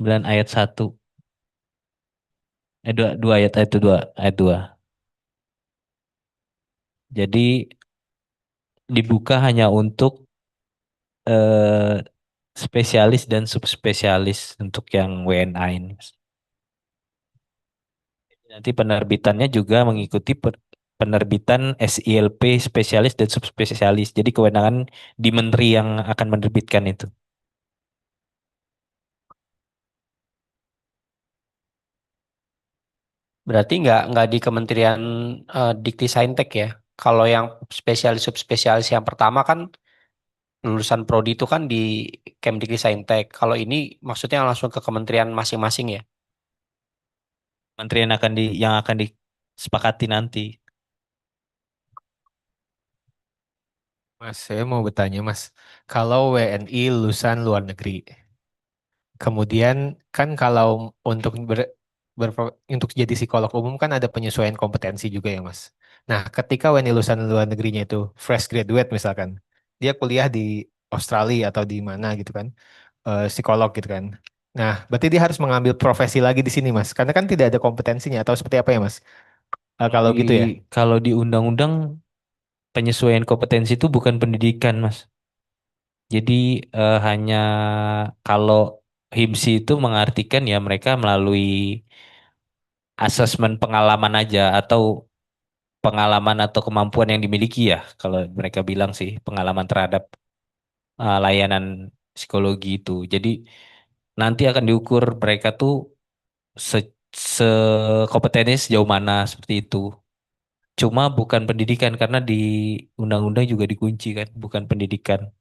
9 ayat 1. 2 ayat 2. Jadi dibuka hanya untuk eh, spesialis dan subspesialis untuk yang WNA ini. Nanti penerbitannya juga mengikuti penerbitan SILP spesialis dan subspesialis. Jadi kewenangan di menteri yang akan menerbitkan itu. Berarti nggak di Kementerian Dikti Saintek ya. Kalau yang spesialis subspesialis yang pertama kan lulusan prodi itu kan di Kemdikti Saintek. Kalau ini maksudnya langsung ke kementerian masing-masing ya. Menteri yang akan disepakati nanti. Mas, saya mau bertanya, Mas. Kalau WNI lulusan luar negeri, kemudian kan kalau untuk untuk jadi psikolog umum kan ada penyesuaian kompetensi juga ya, Mas. Nah, ketika WNI lulusan luar negerinya itu fresh graduate misalkan, dia kuliah di Australia atau di mana gitu kan, psikolog gitu kan. Nah, berarti dia harus mengambil profesi lagi di sini, Mas. Karena kan tidak ada kompetensinya atau seperti apa ya, Mas? Kalau Kalau di gitu ya. kalau di undang-undang penyesuaian kompetensi itu bukan pendidikan, Mas. Jadi hanya kalau HIMSI itu mengartikan ya mereka melalui asesmen pengalaman aja atau pengalaman atau kemampuan yang dimiliki ya. Kalau mereka bilang sih pengalaman terhadap layanan psikologi itu. Jadi nanti akan diukur mereka tuh se, kompetensi sejauh mana seperti itu. Cuma bukan pendidikan karena di undang-undang juga dikunci kan, bukan pendidikan.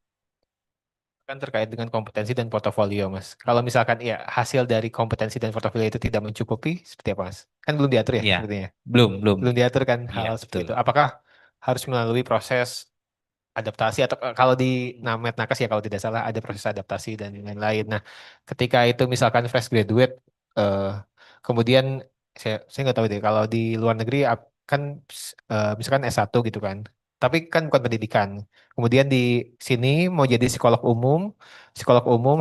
Kan terkait dengan kompetensi dan portofolio, Mas. Kalau misalkan ya hasil dari kompetensi dan portofolio itu tidak mencukupi, seperti apa, Mas? Kan belum diatur ya Ya, sepertinya. belum. Belum diatur kan Iya, hal seperti betul. itu. Apakah harus melalui proses adaptasi atau kalau di Namet Nakas ya kalau tidak salah ada proses adaptasi dan lain-lain. Nah, ketika itu misalkan fresh graduate, eh, kemudian saya nggak tahu deh kalau di luar negeri kan misalkan S1 gitu kan. Tapi kan bukan pendidikan. Kemudian di sini mau jadi psikolog umum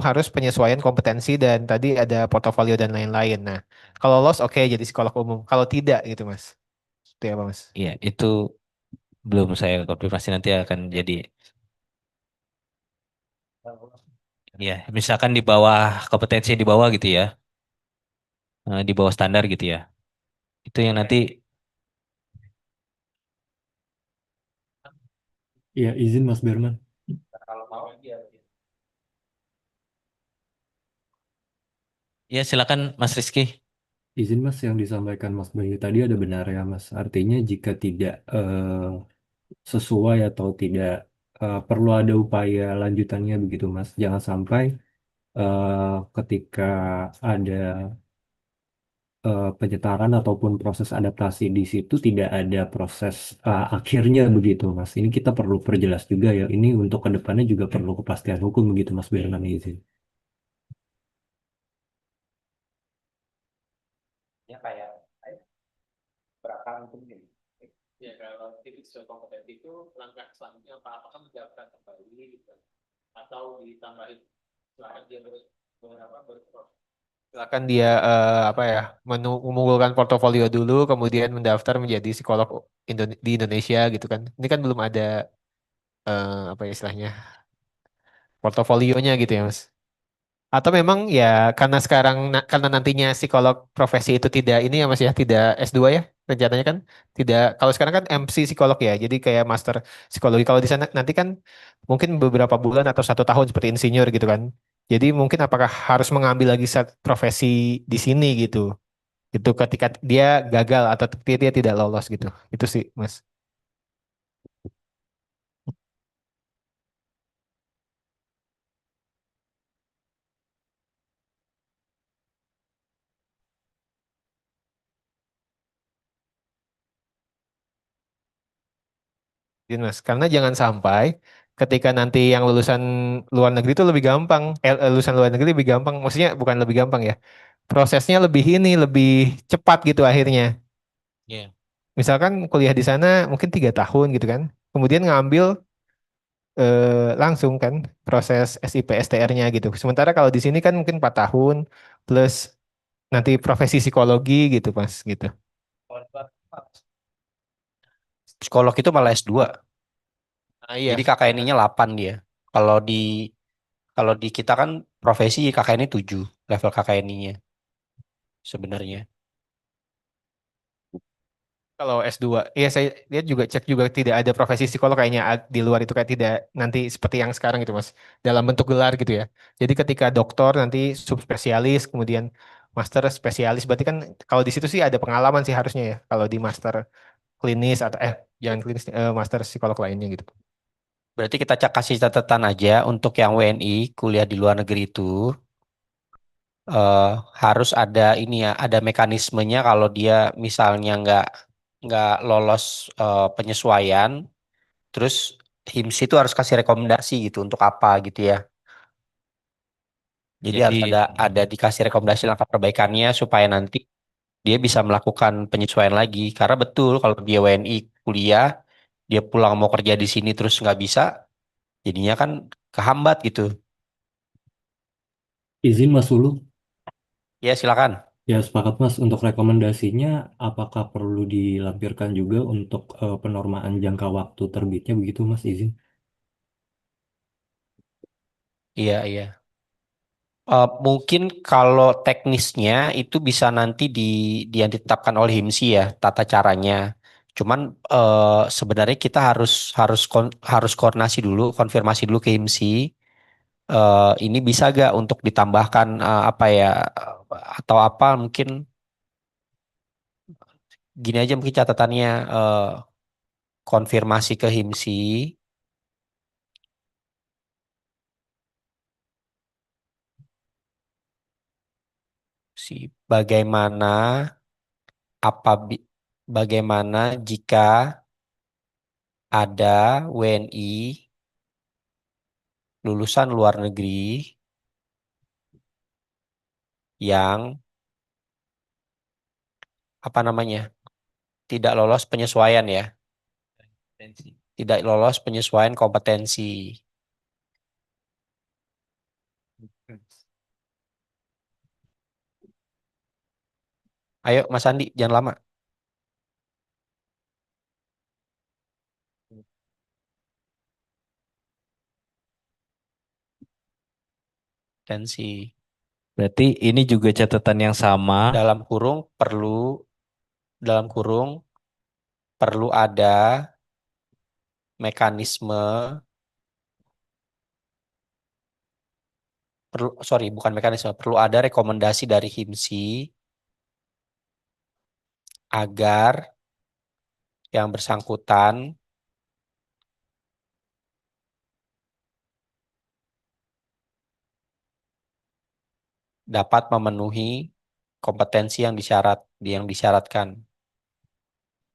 harus penyesuaian kompetensi dan tadi ada portofolio dan lain-lain. Nah, kalau lolos oke jadi psikolog umum. Kalau tidak gitu Mas. Seperti apa Mas? Iya, itu belum saya konfirmasi nanti akan jadi. Ya, misalkan di bawah kompetensi di bawah gitu ya, di bawah standar gitu ya. Itu yang nanti Iya, izin Mas Berman. kalau mau dia. Ya, silakan Mas Rizky. Izin Mas, yang disampaikan Mas Bayu tadi ada benar ya Mas. Artinya jika tidak sesuai atau tidak perlu ada upaya lanjutannya begitu Mas. Jangan sampai ketika ada penyetaraan ataupun proses adaptasi di situ tidak ada proses akhirnya begitu Mas. Ini kita perlu perjelas juga ya. Ini untuk kedepannya juga perlu kepastian hukum begitu Mas Berman izin. Ya kayak berapa mungkin. Ya kalau titik sesuai kompetensi itu langkah selanjutnya apa? Apakah menjawabkan kembali gitu? Atau ditambahin silakan dia beberapa berproses. Silakan dia apa ya mengunggulkan portofolio dulu kemudian mendaftar menjadi psikolog di Indonesia gitu kan ini kan belum ada apa ya istilahnya portofolionya gitu ya Mas atau memang ya karena sekarang karena nantinya psikolog profesi itu tidak ini ya Mas ya tidak S2 ya rencananya kan tidak kalau sekarang kan MC psikolog ya jadi kayak master psikologi kalau di sana nanti kan mungkin beberapa bulan atau 1 tahun seperti insinyur gitu kan jadi mungkin apakah harus mengambil lagi profesi di sini gitu itu ketika dia gagal atau dia tidak lolos gitu itu sih Mas. Gitu, Mas karena jangan sampai ketika nanti yang lulusan luar negeri itu lebih gampang lulusan luar negeri lebih gampang maksudnya bukan lebih gampang ya prosesnya lebih ini lebih cepat gitu akhirnya Ya, misalkan kuliah di sana mungkin 3 tahun gitu kan kemudian ngambil langsung kan proses SIP STR-nya gitu sementara kalau di sini kan mungkin 4 tahun plus nanti profesi psikologi gitu Mas gitu. Psikolog itu malah S2. Ah iya, Jadi KKNI-nya 8 dia. Kalau di kalau di kita kan profesi KKNI 7 level KKNI-nya sebenarnya. kalau S2, iya saya lihat juga cek juga tidak ada profesi psikolog kayaknya di luar itu kayak tidak nanti seperti yang sekarang gitu Mas. Dalam bentuk gelar gitu ya. Jadi ketika doktor nanti subspesialis kemudian master spesialis berarti kan kalau di situ sih ada pengalaman sih harusnya ya kalau di master klinis atau jangan klinis master psikolog lainnya gitu. Berarti kita kasih catatan aja untuk yang WNI kuliah di luar negeri itu eh, harus ada ini ya, ada mekanismenya kalau dia misalnya nggak lolos penyesuaian, terus HIMSI itu harus kasih rekomendasi gitu untuk apa gitu ya. Jadi Jadi harus ada dikasih rekomendasi langkah perbaikannya supaya nanti dia bisa melakukan penyesuaian lagi. Karena betul kalau dia WNI kuliah, dia pulang mau kerja di sini terus nggak bisa, jadinya kan kehambat gitu. Izin Mas Ulu, Ya silakan. ya sepakat Mas untuk rekomendasinya apakah perlu dilampirkan juga untuk penormaan jangka waktu terbitnya begitu Mas izin? Iya, iya. Mungkin kalau teknisnya itu bisa nanti yang ditetapkan oleh HIMSI ya tata caranya. Cuman sebenarnya kita harus koordinasi dulu, konfirmasi dulu ke HIMSI. Ini bisa gak untuk ditambahkan apa ya atau apa mungkin gini aja mungkin catatannya konfirmasi ke HIMSI bagaimana apa bagaimana jika ada WNI lulusan luar negeri yang apa namanya tidak lolos penyesuaian ya, tidak lolos penyesuaian kompetensi. Ayo Mas Andi, jangan lama. Kompetensi berarti ini juga catatan yang sama. dalam kurung dalam kurung perlu ada mekanisme sorry bukan mekanisme perlu ada rekomendasi dari HIMSI agar yang bersangkutan dapat memenuhi kompetensi yang disyaratkan.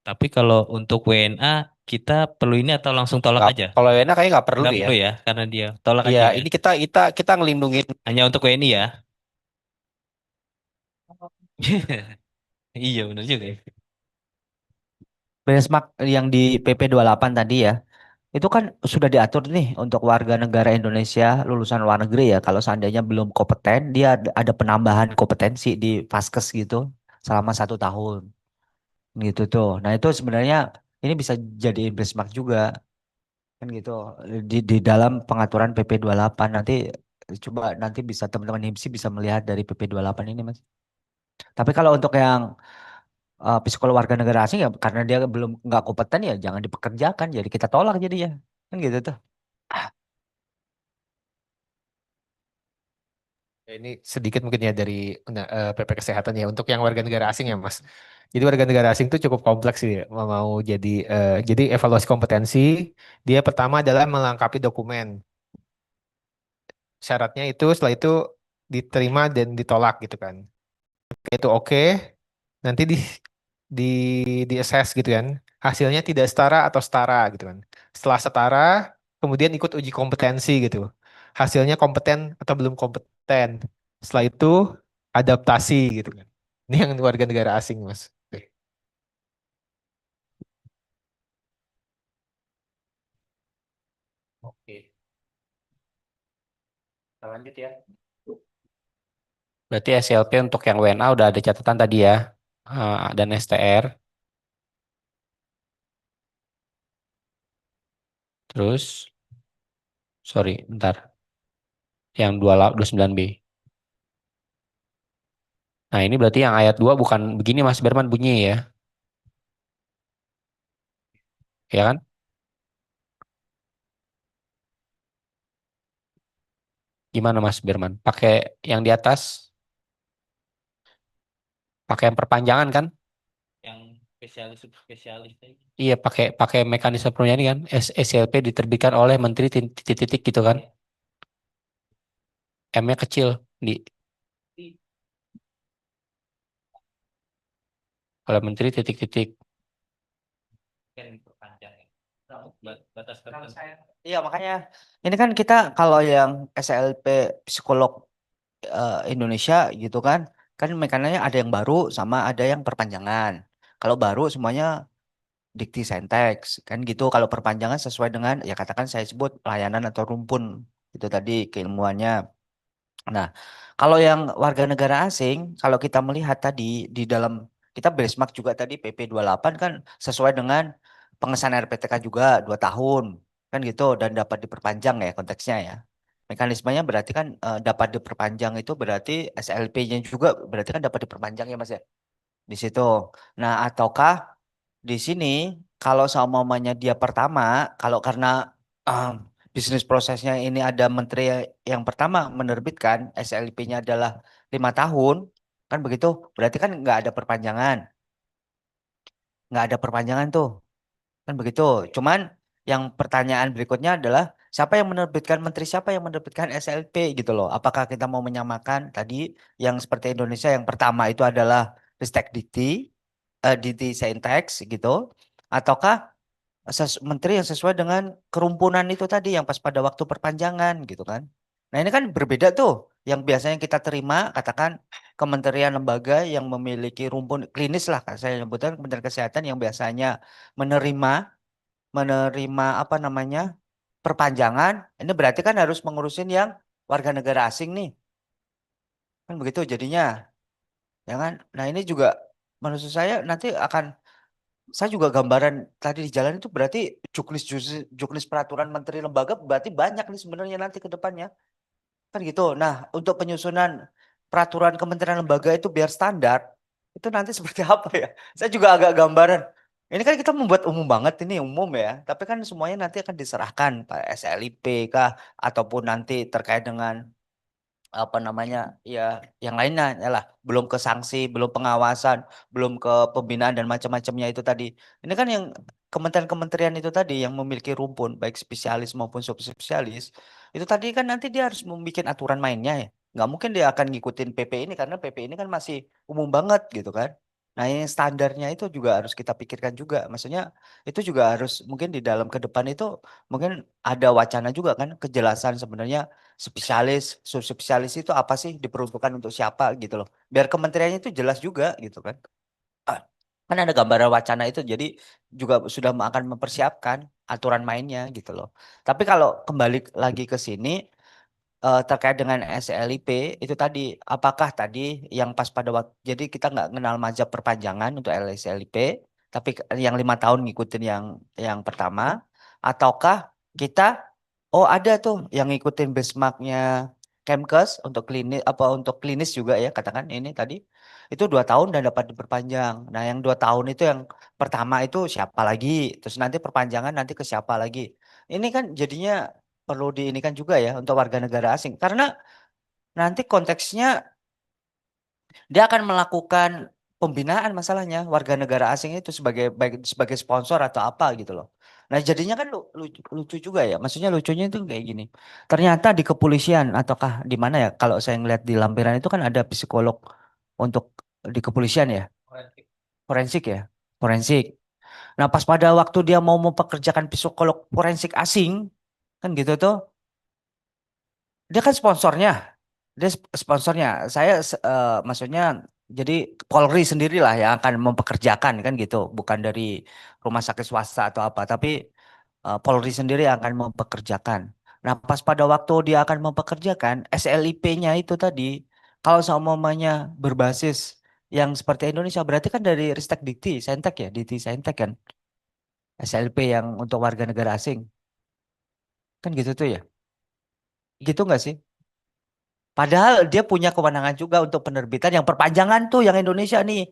Tapi kalau untuk WNA kita perlu ini atau langsung tolak Nggak, aja? kalau WNA kayaknya nggak perlu Nggak deh ya. perlu ya, karena dia tolak Iya, aja ya. ini kita ngelindungin. Hanya untuk WNI ya. Iya benar juga ya. Benchmark yang di PP 28 tadi ya, itu kan sudah diatur nih untuk warga negara Indonesia lulusan luar negeri ya. Kalau seandainya belum kompeten, dia ada penambahan kompetensi di Vaskes gitu selama 1 tahun gitu tuh. Nah itu sebenarnya ini bisa jadi benchmark juga kan gitu di dalam pengaturan PP 28 nanti coba nanti bisa teman-teman HIMSI bisa melihat dari PP 28 ini Mas. Tapi kalau untuk yang psikolog warga negara asing ya karena dia belum nggak kompeten ya jangan dipekerjakan jadi kita tolak jadi ya kan gitu tuh. Ya, ini sedikit mungkin ya dari PP Kesehatan ya untuk yang warga negara asing ya Mas. Jadi warga negara asing itu cukup kompleks sih ya. Mau jadi evaluasi kompetensi dia pertama adalah melengkapi dokumen. Syaratnya itu setelah itu diterima dan ditolak gitu kan. Itu oke, nanti di di assess gitu kan. Hasilnya tidak setara atau setara gitu kan. Setelah setara, kemudian ikut uji kompetensi gitu. Hasilnya kompeten atau belum kompeten. Setelah itu adaptasi gitu kan. Ini yang warga negara asing, Mas. Oke. Oke, kita lanjut ya. Berarti SLP untuk yang WNA udah ada catatan tadi ya. Dan STR. Terus, sorry, bentar. Yang 29B. Nah, ini berarti yang ayat 2 bukan begini Mas Berman bunyi ya. Ya kan? Gimana Mas Berman? Pakai yang di atas, pakai yang perpanjangan kan? Yang spesialis subspesialis tadi. Iya, pakai pakai mekanisme penulisan ini kan. SLP diterbitkan oleh menteri titik-titik gitu kan. M-nya kecil di oleh menteri titik-titik. Kan perpanjang ya. Batas tertentu. Iya makanya ini kan kita kalau yang SLP psikolog Indonesia gitu kan mekanismenya ada yang baru sama ada yang perpanjangan. Kalau baru semuanya dikti senteks kan gitu. Kalau perpanjangan sesuai dengan ya katakan saya sebut layanan atau rumpun itu tadi keilmuannya. Nah, kalau yang warga negara asing, kalau kita melihat tadi di dalam kita benchmark juga tadi PP 28 kan sesuai dengan pengesahan RPTK juga 2 tahun kan gitu dan dapat diperpanjang ya konteksnya ya. Mekanismenya berarti kan dapat diperpanjang itu berarti SLP-nya juga berarti kan dapat diperpanjang ya Mas ya di situ. Nah, ataukah di sini kalau seumumnya dia pertama, kalau karena eh, bisnis prosesnya ini ada menteri yang pertama menerbitkan SLP-nya adalah 5 tahun, kan begitu? Berarti kan nggak ada perpanjangan tuh, kan begitu? Cuman yang pertanyaan berikutnya adalah siapa yang menerbitkan SLP gitu loh? Apakah kita mau menyamakan tadi yang seperti Indonesia yang pertama itu adalah Ristek Dikti, Dikti Saintex gitu, ataukah menteri yang sesuai dengan kerumpunan itu tadi yang pas pada waktu perpanjangan gitu kan. Nah ini kan berbeda tuh. Yang biasanya kita terima katakan kementerian lembaga yang memiliki rumpun klinis lah saya sebutkan Kementerian Kesehatan yang biasanya menerima menerima apa namanya perpanjangan. Ini berarti kan harus mengurusin yang warga negara asing nih. Kan begitu jadinya. Ya kan? Nah ini juga menurut saya nanti akan saya juga gambaran tadi di jalan itu berarti juknis peraturan menteri lembaga berarti banyak nih sebenarnya nanti ke depannya. Kan gitu. Nah, untuk penyusunan peraturan kementerian lembaga itu biar standar, itu nanti seperti apa ya? Saya juga agak gambaran. Ini kan kita membuat umum banget ini umum ya, tapi kan semuanya nanti akan diserahkan Pak SLIP kah ataupun nanti terkait dengan apa namanya ya yang lainnya ya lah belum ke sanksi belum pengawasan belum ke pembinaan dan macam-macamnya itu tadi ini kan yang kementerian-kementerian itu tadi yang memiliki rumpun baik spesialis maupun subspesialis itu tadi kan nanti dia harus membuat aturan mainnya ya nggak mungkin dia akan ngikutin PP ini karena PP ini kan masih umum banget gitu kan nah yang standarnya itu juga harus kita pikirkan juga maksudnya itu juga harus mungkin di dalam ke depan itu mungkin ada wacana juga kan kejelasan sebenarnya spesialis, subspesialis itu apa sih diperuntukkan untuk siapa gitu loh. Biar kementeriannya itu jelas juga gitu kan. Ah, kan ada gambaran wacana itu jadi juga sudah akan mempersiapkan aturan mainnya gitu loh. Tapi kalau kembali lagi ke sini terkait dengan SLIP itu tadi apakah tadi yang pas pada waktu jadi kita nggak kenal mazhab perpanjangan untuk SLIP tapi yang 5 tahun ngikutin yang pertama ataukah kita oh ada tuh yang ngikutin benchmarknya Kemkes untuk klinis apa untuk klinis juga ya katakan ini tadi itu 2 tahun dan dapat diperpanjang. Nah yang 2 tahun itu yang pertama itu siapa lagi terus nanti perpanjangan nanti ke siapa lagi. Ini kan jadinya perlu diinikan juga ya untuk warga negara asing karena nanti konteksnya dia akan melakukan pembinaan masalahnya warga negara asing itu sebagai baik sebagai sponsor atau apa gitu loh. Nah jadinya kan lucu juga ya. Maksudnya lucunya itu kayak gini. Ternyata di kepolisian ataukah di mana ya kalau saya ngeliat di lampiran itu kan ada psikolog untuk di kepolisian ya. Forensik ya. Forensik. Nah pas pada waktu dia mau mempekerjakan psikolog forensik asing kan gitu tuh dia kan sponsornya. Dia sponsornya. Maksudnya jadi Polri sendirilah yang akan mempekerjakan kan gitu, bukan dari rumah sakit swasta atau apa, tapi Polri sendiri yang akan mempekerjakan. Nah, pas pada waktu dia akan mempekerjakan SLIP-nya itu tadi Kalau seumpamanya berbasis yang seperti Indonesia berarti kan dari Ristek Dikti, Saintek ya, Dikti Saintek kan, SLP yang untuk warga negara asing, kan gitu tuh ya, gitu nggak sih? Padahal dia punya kewenangan juga untuk penerbitan yang perpanjangan tuh yang Indonesia nih,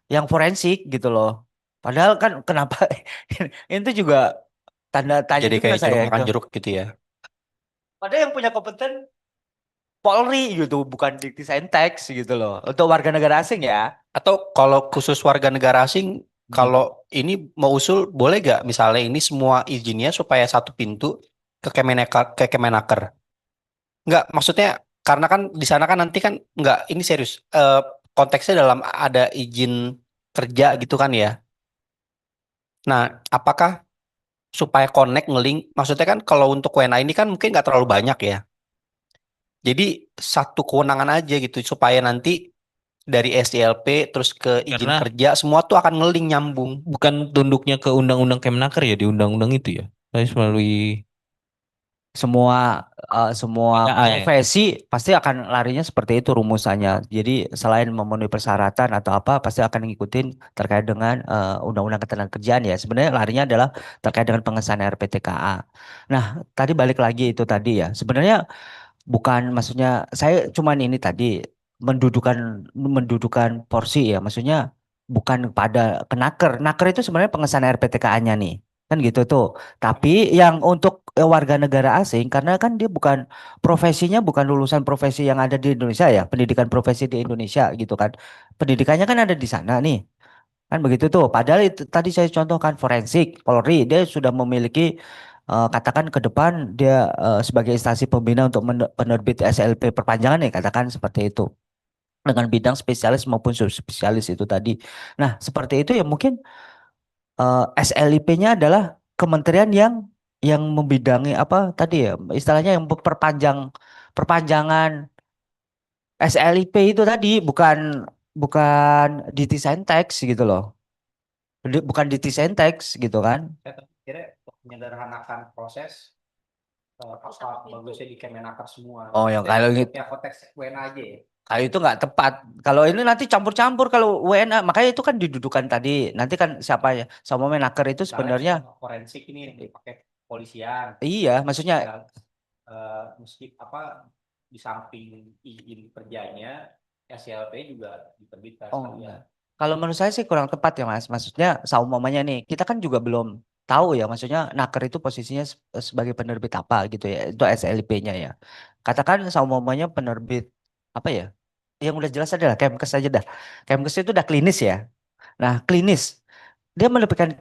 yang forensik gitu loh. Padahal kan kenapa itu juga tanda tanya Jadi juga kayak saya jeruk itu. makan jeruk gitu ya. Padahal yang punya kompeten Polri gitu, bukan Dikti Teks gitu loh. Untuk warga negara asing ya. Atau kalau khusus warga negara asing, Hmm. kalau ini mau usul boleh gak misalnya ini semua izinnya supaya satu pintu ke Kemenaker? Nggak, maksudnya karena kan di sana kan nanti kan nggak ini serius. Konteksnya dalam ada izin kerja gitu kan ya. Nah, apakah supaya connect ngelink? Maksudnya kan kalau untuk WNA ini kan mungkin nggak terlalu banyak ya. Jadi satu kewenangan aja gitu supaya nanti dari SDLP terus ke izin Karena kerja semua tuh akan ngelink nyambung. bukan tunduknya ke undang-undang Kemenaker ya di undang-undang itu ya. Harus melalui Semua semua WNA ya. profesi pasti akan larinya seperti itu rumusannya. Jadi selain memenuhi persyaratan atau apa, pasti akan ngikutin terkait dengan Undang-Undang Ketenagakerjaan ya. Sebenarnya larinya adalah terkait dengan pengesahan RPTKA. Nah, tadi balik lagi itu tadi ya. Sebenarnya bukan maksudnya saya cuman ini tadi mendudukan mendudukan porsi ya. Maksudnya bukan pada kenaker. Naker itu sebenarnya pengesahan RPTKA-nya nih. Kan gitu tuh. Tapi yang untuk warga negara asing karena kan dia bukan profesinya bukan lulusan profesi yang ada di Indonesia ya, pendidikan profesi di Indonesia gitu kan. Pendidikannya kan ada di sana nih. Kan begitu tuh. Padahal itu tadi saya contohkan forensik, Polri, dia sudah memiliki katakan ke depan dia sebagai instansi pembina untuk penerbit SLP perpanjangan ya katakan seperti itu. Dengan bidang spesialis maupun subspesialis itu tadi. Nah, seperti itu ya mungkin SLIP-nya adalah kementerian yang membidangi apa tadi ya istilahnya yang perpanjangan SLIP itu tadi bukan desain teks gitu loh. Bukan desain teks gitu kan. Saya kira untuk menyederhanakan proses apa bagusnya di Kemenaker semua. Oh ya Maksudnya kalau untuk gitu yang konteks WNA aja ya. kalau itu nggak tepat. Kalau ini nanti campur-campur kalau WNA makanya itu kan didudukan tadi. Nanti kan siapa ya sama Menaker itu Misalnya sebenarnya contoh forensik ini yang dipakai polisian. iya maksudnya Ya, meski apa di samping izin kerjanya SLP juga diterbitkan oh sekalian. enggak. Kalau menurut saya sih kurang tepat ya Mas. Maksudnya saumpamanya nih, kita kan juga belum tahu ya. Maksudnya Naker itu posisinya sebagai penerbit apa gitu ya. Itu SLP-nya ya. Katakan saumpamanya penerbit apa ya? Yang udah jelas adalah Kemkes aja dah. Kemkes itu udah klinis ya. Nah, klinis dia menerbitkan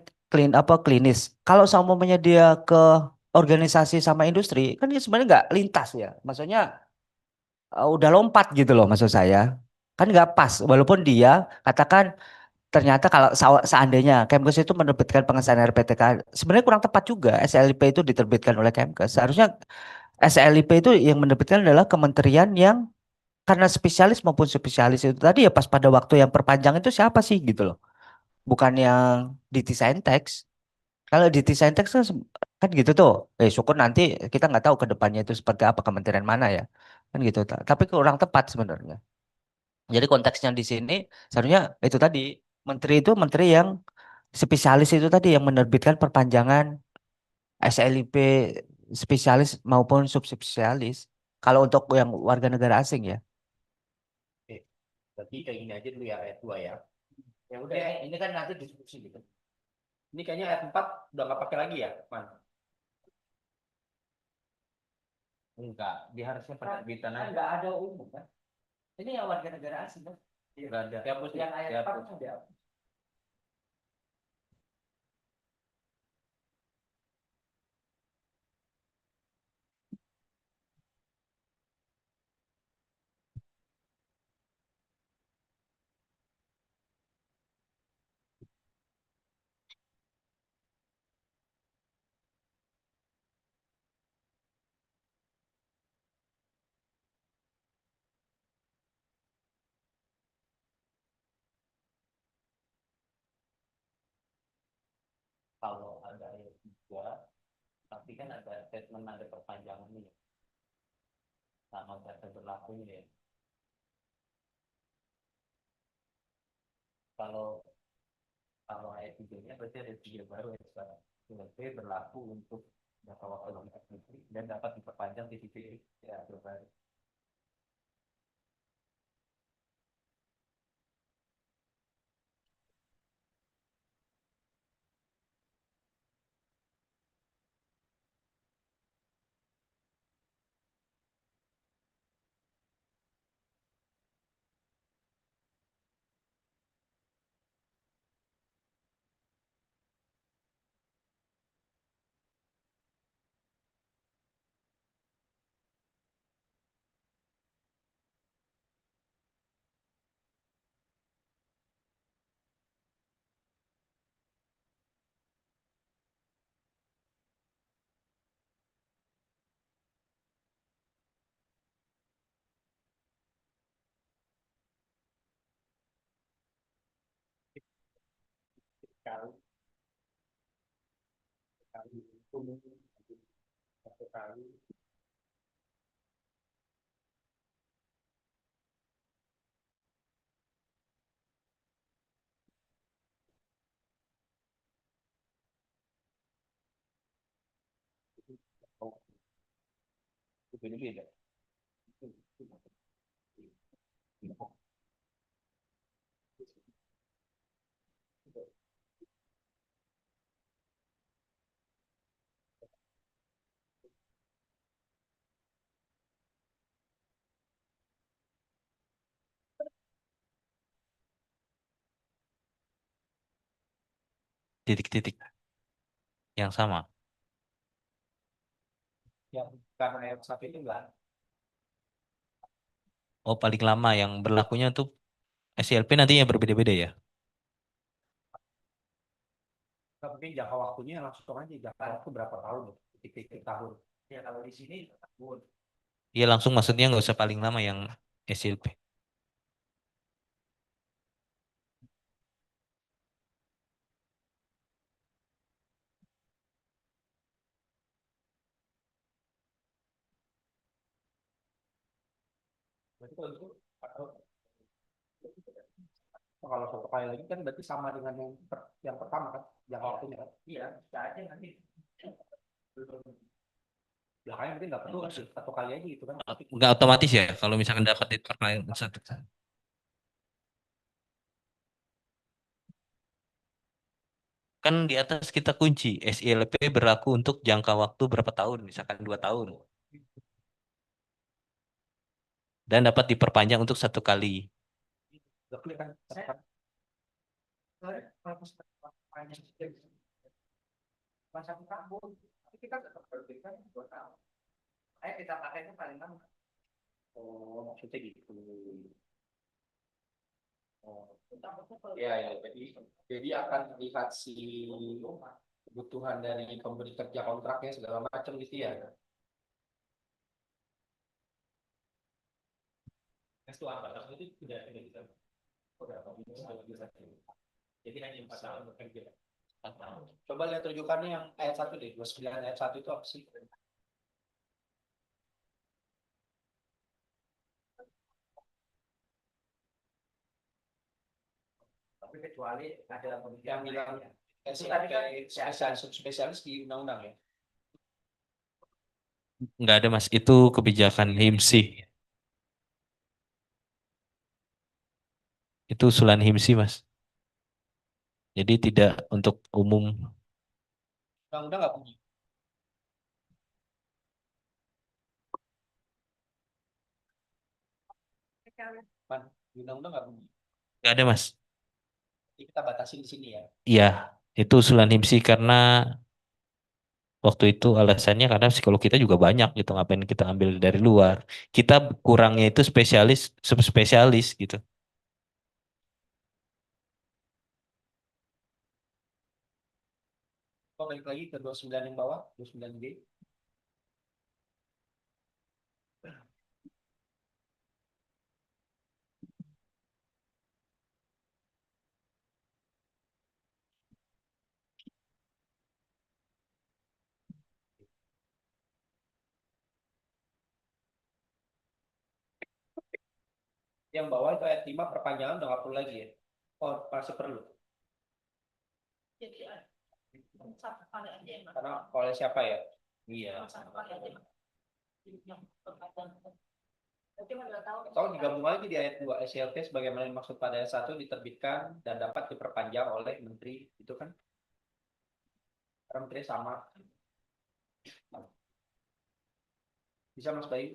klinis. Kalau saumpamanya dia ke organisasi sama industri, kan dia sebenarnya nggak lintas ya. Maksudnya udah lompat gitu loh maksud saya. Kan nggak pas. Walaupun dia katakan ternyata kalau seandainya Kemkes itu menerbitkan pengesahan RPTK, sebenarnya kurang tepat juga SLIP itu diterbitkan oleh Kemkes. Seharusnya SLIP itu yang menerbitkan adalah kementerian yang karena spesialis maupun spesialis itu tadi ya pas pada waktu yang perpanjang itu siapa sih gitu loh. Bukan yang di desain teks. Kalau di desain teks kan gitu tuh. Syukur nanti kita nggak tahu ke depannya itu seperti apa kementerian mana ya. Kan gitu. Tapi kurang tepat sebenarnya. Jadi konteksnya di sini seharusnya itu tadi menteri itu menteri yang spesialis itu tadi yang menerbitkan perpanjangan SLIP spesialis maupun subspesialis. Kalau untuk yang warga negara asing ya. Oke, berarti kayak gini aja dulu ya ayat 2 ya. Ya udah, ini kan nanti diskusi gitu. Ini kayaknya ayat 4 udah nggak pakai lagi ya, Man? Enggak, dia harusnya penerbitan Kan aja. nggak ada umum kan. Ini yang warga negara asing kan. Enggak ada. Yang ayat 4 kan ada. Kalau ada ayat 3, tapi kan ada statement ada perpanjangan nih sama kata berlakunya ya. Kalau kalau ayat 3-nya berarti ada 3 baru ya sekarang. SLP berlaku untuk jangka waktu dan dapat diperpanjang di titik ya baru. Kali kali itu satu kali oh, itu ini beda. Titik-titik yang sama. Yang karena yang satu itu enggak. Oh, paling lama yang berlakunya tuh SLP nantinya berbeda-beda ya. Nggak mungkin jangka waktunya langsung aja jangka waktu berapa tahun ya? Titik-titik tahun. Ya kalau di sini tahun. Iya langsung maksudnya nggak usah paling lama yang SLP. Berarti kalau itu kalau satu kali lagi kan berarti sama dengan yang pertama kan jangka waktunya kan? Iya, bisa aja nanti. Belakangnya mungkin nggak perlu kan satu kali aja gitu kan? Nggak otomatis ya kalau misalkan dapat di perkalian satu. Kan di atas kita kunci SILP berlaku untuk jangka waktu berapa tahun, misalkan 2 tahun, dan dapat diperpanjang untuk 1 kali. Udah clear kan? Pas satu tahun, tapi kita tetap berbeda 2 tahun. Ayo kita pakai itu paling lama. Oh, maksudnya gitu. Oh, ya, ya. Jadi akan melihat si kebutuhan dari pemberi kerja kontraknya segala macam gitu ya. Itu apa? Itu tidak bisa. Tidak bisa. Jadi hanya 4 tahun bekerja. 4 tahun. Coba lihat rujukannya yang ayat 1 deh. 29 ayat 1 itu apa sih? Tapi kecuali ada yang bilang SIP spesialis spesialis di undang-undang ya. Nggak ada Mas, itu kebijakan HIMSI. Itu usulan HIMSI Mas. Jadi tidak untuk umum. Undang-undang nggak bunyi. Man, di undang-undang nggak bunyi. Nggak ada Mas. Jadi kita batasin di sini ya. Iya, itu usulan HIMSI karena waktu itu alasannya karena psikolog kita juga banyak gitu, ngapain kita ambil dari luar. Kita kurangnya itu spesialis, subspesialis gitu. Kok balik lagi ke 29 yang bawah, 29G. Yang bawah itu ayat 5 perpanjangan udah nggak perlu lagi ya. Oh, masih perlu. Karena oleh siapa ya? Iya. Atau digabung lagi di ayat 2 SLT sebagaimana dimaksud pada ayat 1 diterbitkan dan dapat diperpanjang oleh menteri itu kan? Karena menteri sama. Bisa Mas Bayu?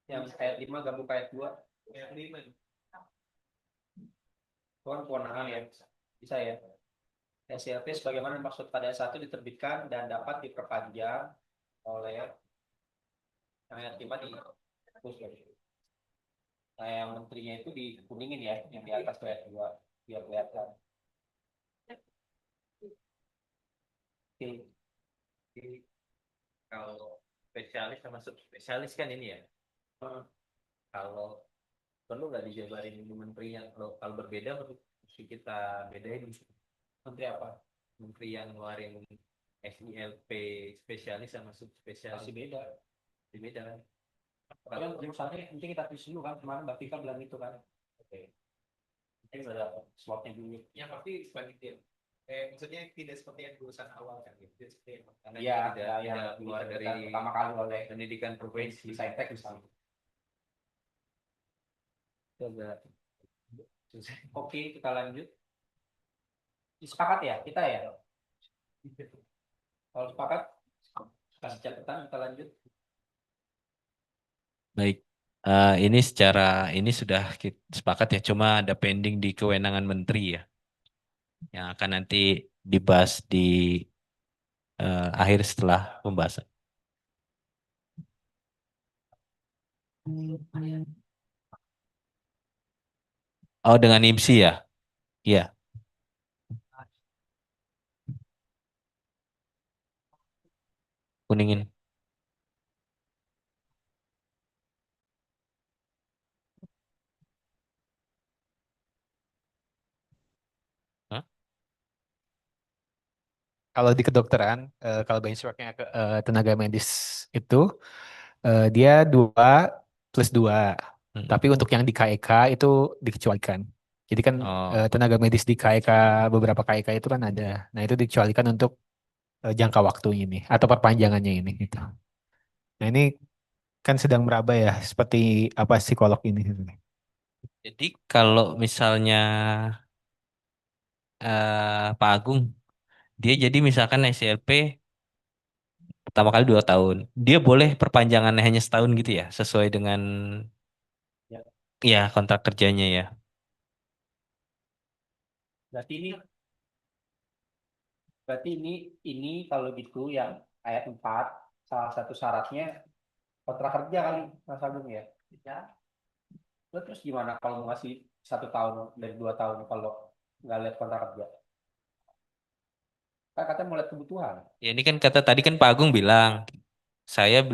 Yang ayat 5 gabung ke ayat 2. Ayat 5. Tuhan kewenangan ya. Bisa ya. SLT sebagaimana dimaksud pada ayat 1 diterbitkan dan dapat diperpanjang oleh ayat 5 di nah, yang menterinya itu dikuningin ya, yang di atas ayat 2 biar kelihatan. Kalau spesialis sama subspesialis kan ini ya. Kalau perlu nggak dijabarin ini menteri yang kalau berbeda mesti kita bedain menteri apa? Menteri yang ngeluarin SILP spesialis sama subspesialis Masih beda. beda kan? Yang jurusannya penting kita tulis dulu kan, kemarin Mbak Tika bilang itu kan. Oke. Ini ada slotnya dulu. Yang pasti sebaliknya. Maksudnya tidak seperti yang jurusan awal kan gitu. Karena Iya, dia ya, tidak yang keluar dari pertama kali oleh pendidikan provinsi. di Saintek misalnya. Coba. Oke, kita lanjut. Sepakat ya, kita ya. Kalau sepakat, kasih catatan kita lanjut. Baik, ini secara ini sudah kita sepakat ya, cuma ada pending di kewenangan menteri ya, yang akan nanti dibahas di akhir setelah pembahasan. Oh, dengan IMSI ya? Iya. Kuningin. Hah? Kalau di kedokteran, kalau benchmarknya ke tenaga medis itu dia 2+2. Tapi untuk yang di KEK itu dikecualikan. Jadi kan Oh, tenaga medis di KEK beberapa KEK itu kan ada. Nah itu dikecualikan untuk jangka waktu ini atau perpanjangannya ini gitu. Nah ini kan sedang meraba ya seperti apa psikolog ini. jadi kalau misalnya Pak Agung, dia jadi misalkan SLP pertama kali 2 tahun, dia boleh perpanjangannya hanya setahun gitu ya, sesuai dengan Ya. ya kontrak kerjanya ya. Berarti ini kalau gitu yang ayat 4 salah satu syaratnya kontrak kerja kali Mas Agung ya. Ya. Terus gimana kalau mau ngasih 1 tahun dari 2 tahun kalau nggak lihat kontrak kerja? Kan katanya mau lihat kebutuhan. Ya ini kan kata tadi kan Pak Agung bilang, saya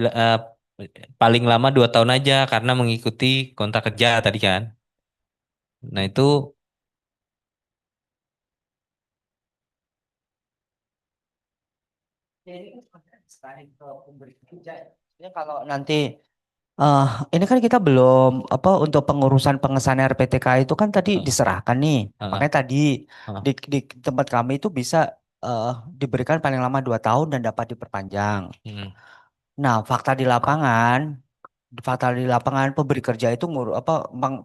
paling lama 2 tahun aja karena mengikuti kontrak kerja tadi kan. Nah itu Ya, kalau nanti eh ini kan kita belum apa untuk pengurusan pengesahan RPTK itu kan tadi eh, diserahkan nih. eh, Makanya tadi eh, di tempat kami itu bisa eh, diberikan paling lama 2 tahun dan dapat diperpanjang. hmm, Nah, fakta di lapangan pemberi kerja itu apa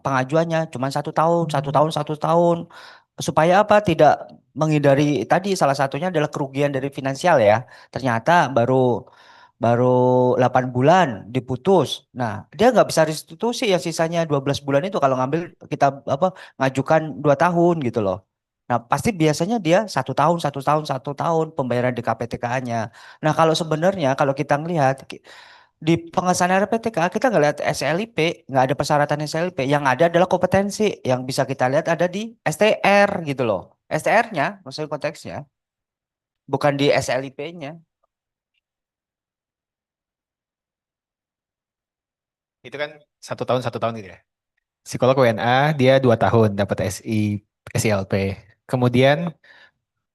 pengajuannya cuma 1 tahun, 1 tahun, 1 tahun supaya apa tidak menghindari tadi salah satunya adalah kerugian dari finansial ya. Ternyata baru baru 8 bulan diputus. Nah, dia nggak bisa restitusi yang sisanya 12 bulan itu kalau ngambil kita apa ngajukan 2 tahun gitu loh. Nah, pasti biasanya dia 1 tahun, 1 tahun, 1 tahun pembayaran di KPTK-nya. Nah, kalau sebenarnya kalau kita ngelihat di pengesahan RPTK kita nggak lihat SLIP, nggak ada persyaratan SLIP. Yang ada adalah kompetensi yang bisa kita lihat ada di STR gitu loh. STR-nya, maksudnya konteksnya, bukan di SLIP-nya. Itu kan 1 tahun gitu ya. Psikolog WNA dia 2 tahun dapat SILP. Kemudian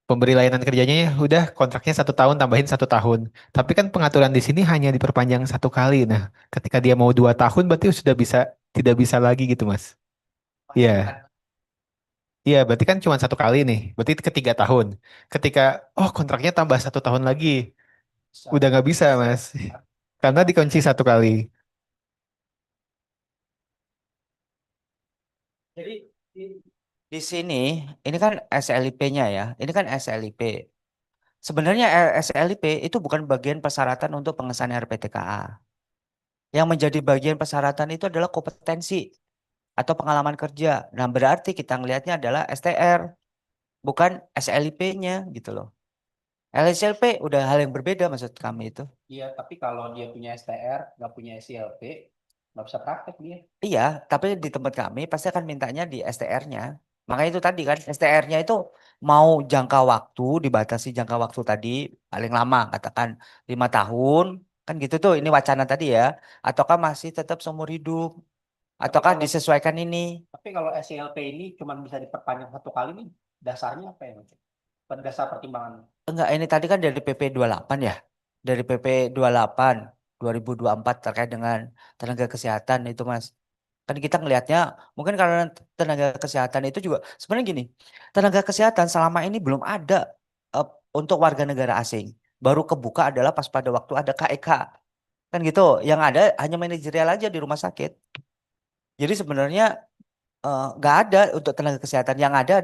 pemberi layanan kerjanya ya udah kontraknya 1 tahun tambahin 1 tahun. Tapi kan pengaturan di sini hanya diperpanjang 1 kali. Nah, ketika dia mau 2 tahun berarti sudah bisa tidak bisa lagi gitu Mas. Iya, Iya, berarti kan cuma satu kali nih. Berarti ketiga tahun. Ketika, oh kontraknya tambah satu tahun lagi. Udah nggak bisa, Mas. Karena dikunci satu kali. Jadi di, di sini ini kan SLIP-nya ya. Ini kan SLIP. Sebenarnya SLIP itu bukan bagian persyaratan untuk pengesahan RPTKA. Yang menjadi bagian persyaratan itu adalah kompetensi atau pengalaman kerja. Nah, berarti kita ngelihatnya adalah STR, bukan SLIP-nya gitu loh. LSLP udah hal yang berbeda maksud kami itu. Iya, tapi kalau dia punya STR, nggak punya SILP, nggak bisa praktek dia. Iya, tapi di tempat kami pasti akan mintanya di STR-nya. Makanya itu tadi kan STR-nya itu mau jangka waktu dibatasi jangka waktu tadi paling lama katakan 5 tahun kan gitu tuh ini wacana tadi ya. Ataukah masih tetap seumur hidup? Tapi Ataukah kalau disesuaikan ini? tapi kalau SILP ini cuma bisa diperpanjang satu kali nih, dasarnya apa ya? Mas? Dasar pertimbangan. Enggak, ini tadi kan dari PP 28 ya. Dari PP 28 2024 terkait dengan tenaga kesehatan itu Mas. Kan kita ngelihatnya mungkin karena tenaga kesehatan itu juga sebenarnya gini, tenaga kesehatan selama ini belum ada eh, untuk warga negara asing. Baru kebuka adalah pas pada waktu ada KEK. Kan gitu, yang ada hanya manajerial aja di rumah sakit. Jadi sebenarnya nggak ada untuk tenaga kesehatan yang ada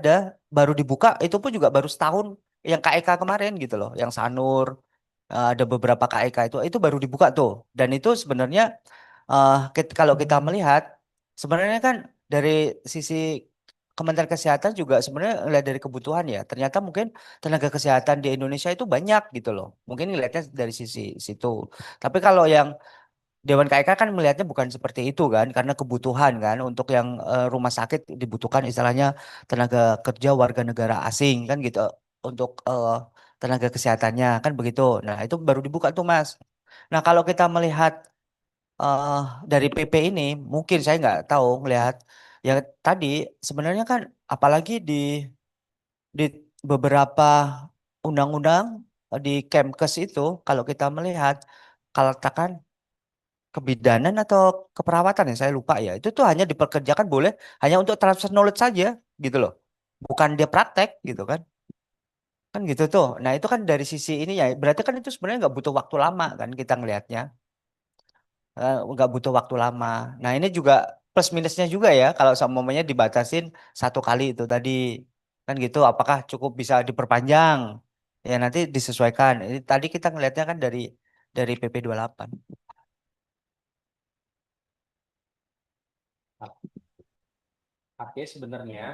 baru dibuka itu pun juga baru setahun yang KEK kemarin gitu loh, yang Sanur ada beberapa KEK itu baru dibuka tuh dan itu sebenarnya kalau kita melihat sebenarnya kan dari sisi Kementerian Kesehatan juga sebenarnya lihat dari kebutuhan ya ternyata mungkin tenaga kesehatan di Indonesia itu banyak gitu loh mungkin lihatnya dari sisi situ tapi kalau yang Dewan KIK kan melihatnya bukan seperti itu kan, karena kebutuhan kan untuk yang rumah sakit dibutuhkan istilahnya tenaga kerja warga negara asing kan gitu untuk tenaga kesehatannya kan begitu. Nah itu baru dibuka tuh Mas. Nah kalau kita melihat eh, dari PP ini, mungkin saya nggak tahu melihat ya tadi sebenarnya kan apalagi di beberapa undang-undang di Kemkes itu kalau kita melihat kalau katakan kebidanan atau keperawatan yang saya lupa ya. Itu tuh hanya diperkerjakan boleh hanya untuk transfer knowledge saja gitu loh. Bukan dia praktek gitu kan. Kan gitu tuh. Nah, itu kan dari sisi ini ya. Berarti kan itu sebenarnya nggak butuh waktu lama kan kita ngelihatnya. Nggak butuh waktu lama. Nah, ini juga plus minusnya juga ya kalau semuanya dibatasin satu kali itu tadi. Kan gitu apakah cukup bisa diperpanjang? Ya nanti disesuaikan. Ini tadi kita ngelihatnya kan dari PP 28. Artinya sebenarnya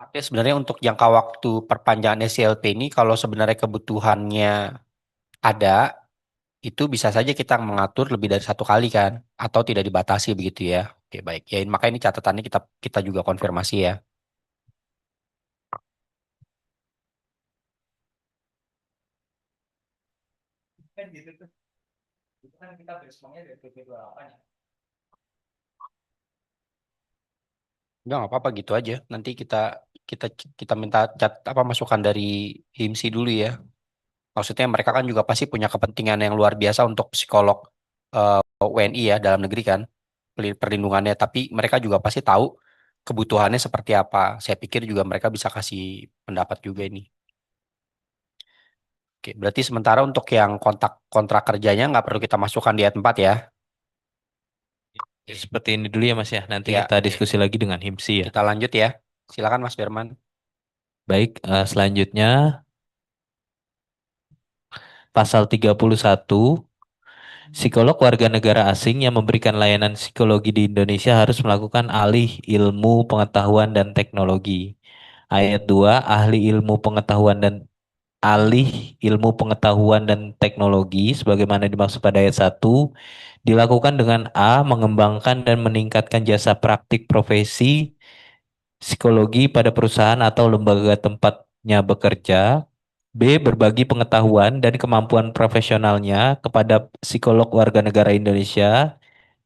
Artinya sebenarnya untuk jangka waktu perpanjangan SILP ini kalau sebenarnya kebutuhannya ada, itu bisa saja kita mengatur lebih dari satu kali kan, atau tidak dibatasi begitu ya. Oke, baik. Ya, maka ini catatannya kita kita juga konfirmasi ya. Kan gitu tuh. Itu kan kita benchmarknya dari PP 28 ya. Enggak apa-apa gitu aja. Nanti kita kita kita minta apa masukan dari HIMSI dulu ya. Maksudnya mereka kan juga pasti punya kepentingan yang luar biasa untuk psikolog WNI ya dalam negeri kan perlindungannya. Tapi mereka juga pasti tahu kebutuhannya seperti apa. Saya pikir juga mereka bisa kasih pendapat juga ini. Oke, berarti sementara untuk yang kontrak kerjanya nggak perlu kita masukkan di ayat 4 ya. Ya, seperti ini dulu ya Mas ya. Nanti Ya, kita diskusi lagi dengan HIMSI ya. kita lanjut ya. Silakan Mas Firman. Baik, selanjutnya pasal 31. Psikolog warga negara asing yang memberikan layanan psikologi di Indonesia harus melakukan alih ilmu pengetahuan dan teknologi. Ayat 2, ahli ilmu pengetahuan dan alih ilmu pengetahuan dan teknologi sebagaimana dimaksud pada ayat 1 dilakukan dengan A. Mengembangkan dan meningkatkan jasa praktik profesi psikologi pada perusahaan atau lembaga tempatnya bekerja. B. Berbagi pengetahuan dan kemampuan profesionalnya kepada psikolog warga negara Indonesia.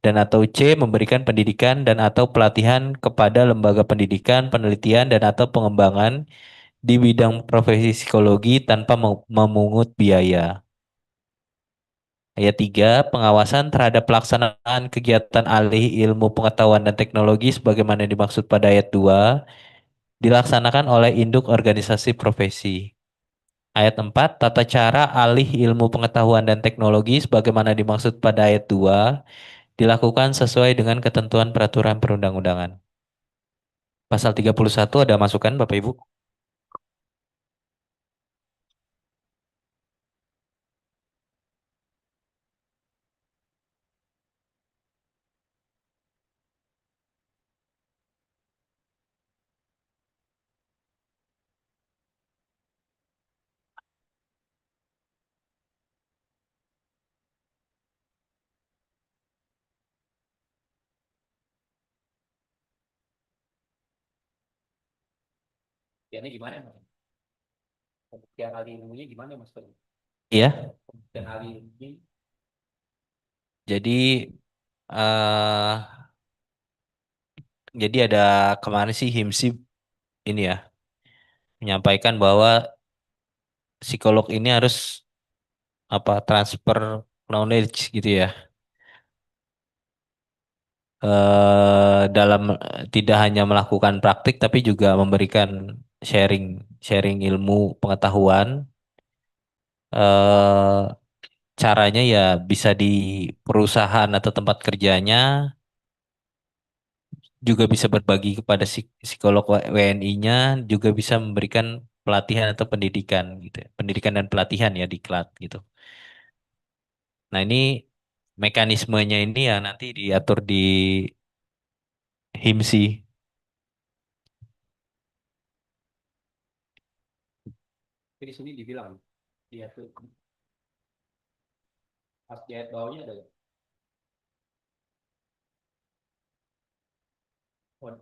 Dan atau C. Memberikan pendidikan dan atau pelatihan kepada lembaga pendidikan, penelitian, dan atau pengembangan di bidang profesi psikologi tanpa memungut biaya. Ayat 3, pengawasan terhadap pelaksanaan kegiatan alih ilmu pengetahuan dan teknologi sebagaimana dimaksud pada ayat 2 dilaksanakan oleh induk organisasi profesi. Ayat 4, tata cara alih ilmu pengetahuan dan teknologi sebagaimana dimaksud pada ayat 2 dilakukan sesuai dengan ketentuan peraturan perundang-undangan. Pasal 31 ada masukan Bapak Ibu? Ya, ini gimana Mas? Pembuktian ahli ilmunya gimana Mas? Iya, Pembuktian ahli ilmunya jadi eh jadi ada kemarin sih HIMSI ini ya menyampaikan bahwa psikolog ini harus apa transfer knowledge gitu ya. Dalam tidak hanya melakukan praktik tapi juga memberikan sharing sharing ilmu pengetahuan. eh Caranya ya bisa di perusahaan atau tempat kerjanya juga bisa berbagi kepada psikolog WNI-nya, juga bisa memberikan pelatihan atau pendidikan gitu ya. Pendidikan dan pelatihan ya diklat gitu. Nah, ini mekanismenya ini ya nanti diatur di HIMSI. di sini dibilang dia tuh pas di ayat bawahnya ada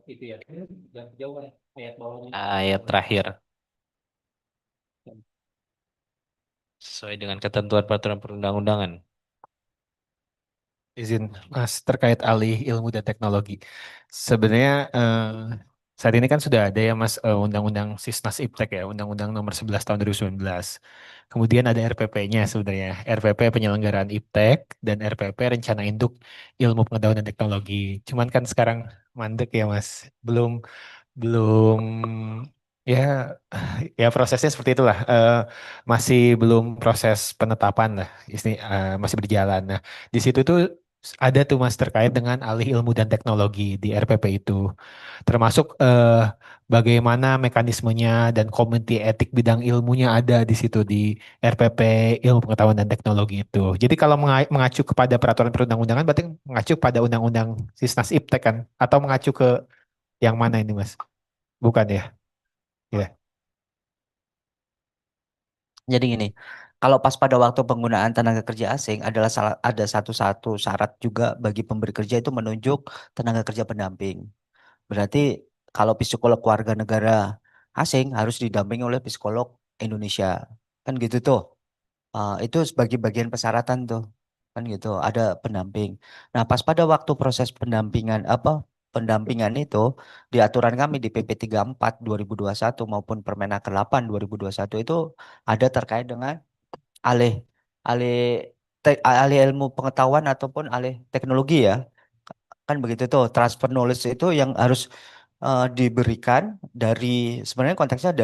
itu ya, yang jauh ayat bawahnya. Ayat terakhir sesuai dengan ketentuan peraturan perundang-undangan. Izin Mas terkait alih ilmu dan teknologi. Sebenarnya saat ini kan sudah ada ya Mas Undang-Undang Sisnas Iptek ya, Undang-Undang Nomor 11 Tahun 2019. Kemudian ada RPP-nya sebenarnya, RPP Penyelenggaraan Iptek dan RPP Rencana Induk Ilmu Pengetahuan dan Teknologi. Cuman kan sekarang mandek ya Mas, belum belum ya ya prosesnya seperti itulah. Masih belum proses penetapan lah, masih berjalan. Nah, di situ tuh ada tuh Mas terkait dengan alih ilmu dan teknologi di RPP itu, termasuk bagaimana mekanismenya dan komite etik bidang ilmunya ada di situ di RPP Ilmu Pengetahuan dan Teknologi itu. Jadi kalau mengacu kepada peraturan perundang-undangan berarti mengacu pada Undang-Undang Sisnas Iptek kan, atau mengacu ke yang mana ini Mas? Bukan ya? Ya. Jadi gini, kalau pas pada waktu penggunaan tenaga kerja asing adalah ada satu-satu syarat juga bagi pemberi kerja itu menunjuk tenaga kerja pendamping. Berarti kalau psikolog warga negara asing harus didampingi oleh psikolog Indonesia. Kan gitu tuh. Itu sebagai bagian persyaratan tuh. Kan gitu, ada pendamping. Nah, pas pada waktu proses pendampingan itu di aturan kami di PP 34 2021 maupun Permenaker 8 2021 itu ada terkait dengan alih alih alih ilmu pengetahuan ataupun alih teknologi ya. Kan begitu tuh, transfer knowledge itu yang harus diberikan dari sebenarnya konteksnya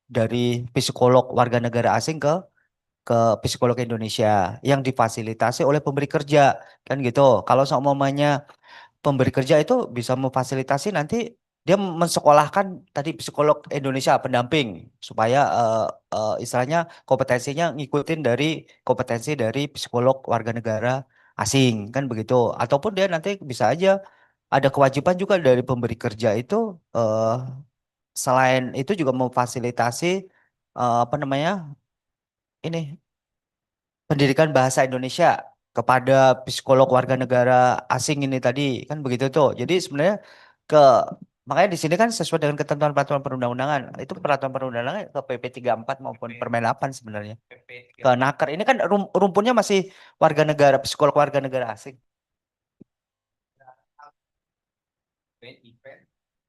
dari psikolog warga negara asing ke psikolog Indonesia yang difasilitasi oleh pemberi kerja kan gitu. Kalau seumpamanya pemberi kerja itu bisa memfasilitasi nanti dia mensekolahkan tadi psikolog Indonesia pendamping supaya istilahnya kompetensinya ngikutin dari kompetensi dari psikolog warga negara asing kan begitu. Ataupun dia nanti bisa aja ada kewajiban juga dari pemberi kerja itu selain itu juga memfasilitasi apa namanya ini pendidikan bahasa Indonesia kepada psikolog warga negara asing ini tadi kan begitu tuh. Jadi sebenarnya ke makanya di sini kan sesuai dengan ketentuan peraturan perundang-undangan. Itu peraturan perundang-undangan ke PP 34 maupun Permen 8 sebenarnya. Ke Naker ini kan rumpunnya masih warga negara psikolog warga negara asing.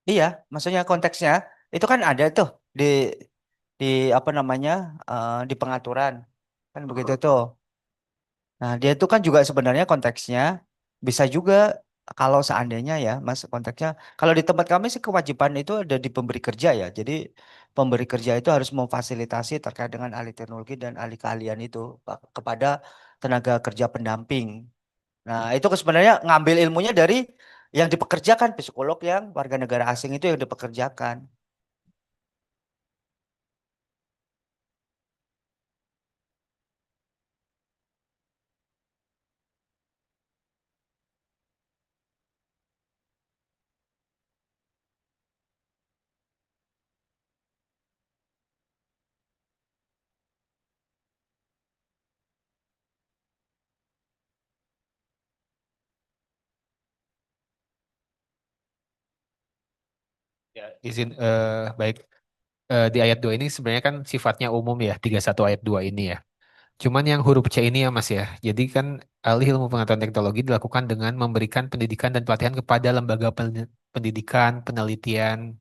Iya, maksudnya konteksnya itu kan ada tuh di di apa namanya di pengaturan kan begitu tuh. Nah, dia itu kan juga sebenarnya konteksnya bisa juga kalau seandainya ya Mas konteksnya, kalau di tempat kami sih kewajiban itu ada di pemberi kerja ya. Jadi pemberi kerja itu harus memfasilitasi terkait dengan alih teknologi dan alih keahlian itu kepada tenaga kerja pendamping. Nah, itu sebenarnya ngambil ilmunya dari yang dipekerjakan psikolog yang warga negara asing itu yang dipekerjakan. Ya, izin baik. Di ayat 2 ini sebenarnya kan sifatnya umum ya, 31 ayat 2 ini ya. Cuman yang huruf C ini ya Mas ya. Jadi kan alih ilmu pengetahuan teknologi dilakukan dengan memberikan pendidikan dan pelatihan kepada lembaga pendidikan, penelitian.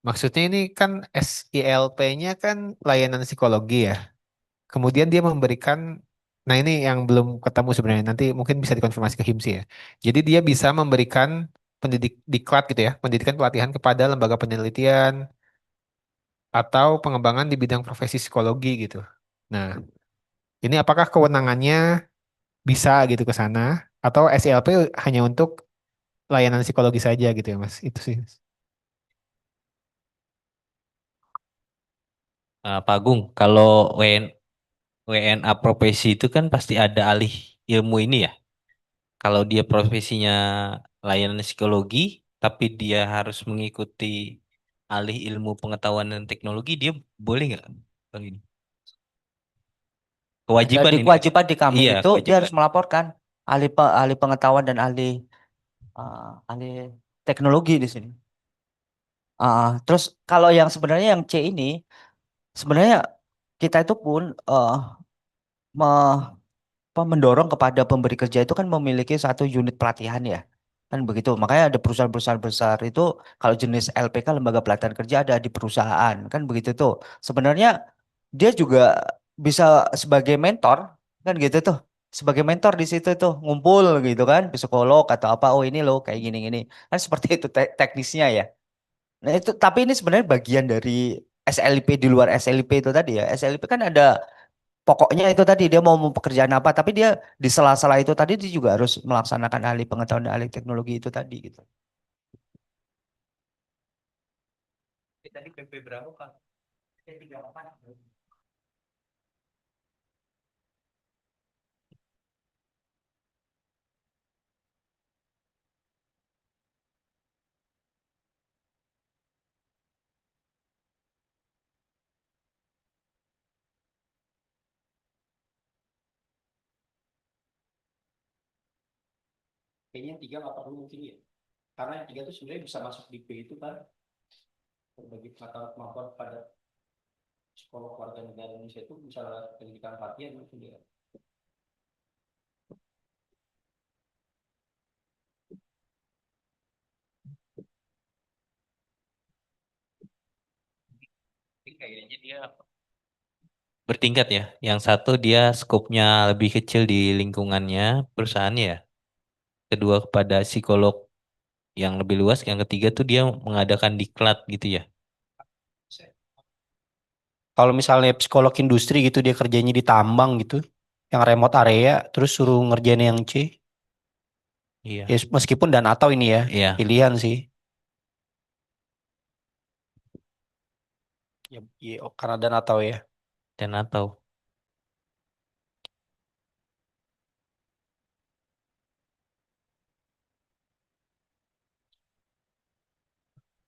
Maksudnya ini kan SILP-nya kan layanan psikologi ya. Kemudian dia memberikan, nah ini yang belum ketemu sebenarnya. Nanti mungkin bisa dikonfirmasi ke HIMSI ya. Jadi dia bisa memberikan diklat gitu ya, pendidikan pelatihan kepada lembaga penelitian atau pengembangan di bidang profesi psikologi gitu. Nah, ini apakah kewenangannya bisa gitu ke sana atau SLP hanya untuk layanan psikologi saja gitu ya Mas? Itu sih. Pak Agung, kalau WNA profesi itu kan pasti ada alih ilmu ini ya. Kalau dia profesinya layanan psikologi, tapi dia harus mengikuti alih ilmu pengetahuan dan teknologi, dia boleh nggak? Bang ini? Kewajiban Jadi ini kan? kewajiban di kami Iya, itu dia harus kewajiban. melaporkan ahli pengetahuan dan ahli teknologi di sini. Terus kalau yang sebenarnya yang C ini sebenarnya kita itu pun me- mendorong kepada pemberi kerja itu kan memiliki satu unit pelatihan ya. Kan begitu. Makanya ada perusahaan-perusahaan besar itu kalau jenis LPK lembaga pelatihan kerja ada di perusahaan kan begitu tuh. Sebenarnya dia juga bisa sebagai mentor kan gitu tuh. Sebagai mentor di situ tuh ngumpul gitu kan psikolog atau apa oh ini loh kayak gini-gini. Kan seperti itu teknisnya ya. Nah itu tapi ini sebenarnya bagian dari SLP di luar SLP itu tadi ya. SLP kan ada pokoknya itu tadi dia mau pekerjaan apa, tapi dia di sela-sela itu tadi dia juga harus melaksanakan ahli pengetahuan dan ahli teknologi itu tadi gitu. Tadi PP berapa kan? PP 38. Kayaknya yang tiga nggak perlu mungkin ya. Karena yang tiga itu sebenarnya bisa masuk di P itu kan berbagi pengetahuan kemampuan pada psikolog warga negara Indonesia itu bisa pendidikan pelatihan mungkin ya. Tapi kayaknya dia bertingkat ya. Yang satu dia skopnya lebih kecil di lingkungannya perusahaannya ya. Kedua kepada psikolog yang lebih luas. Yang ketiga tuh dia mengadakan diklat gitu ya. Kalau misalnya psikolog industri gitu dia kerjanya di tambang gitu, yang remote area, terus suruh ngerjain yang C, ya Iya. meskipun dan atau ini ya Iya. pilihan sih. Ya, iya, oh, karena dan atau ya. Dan atau.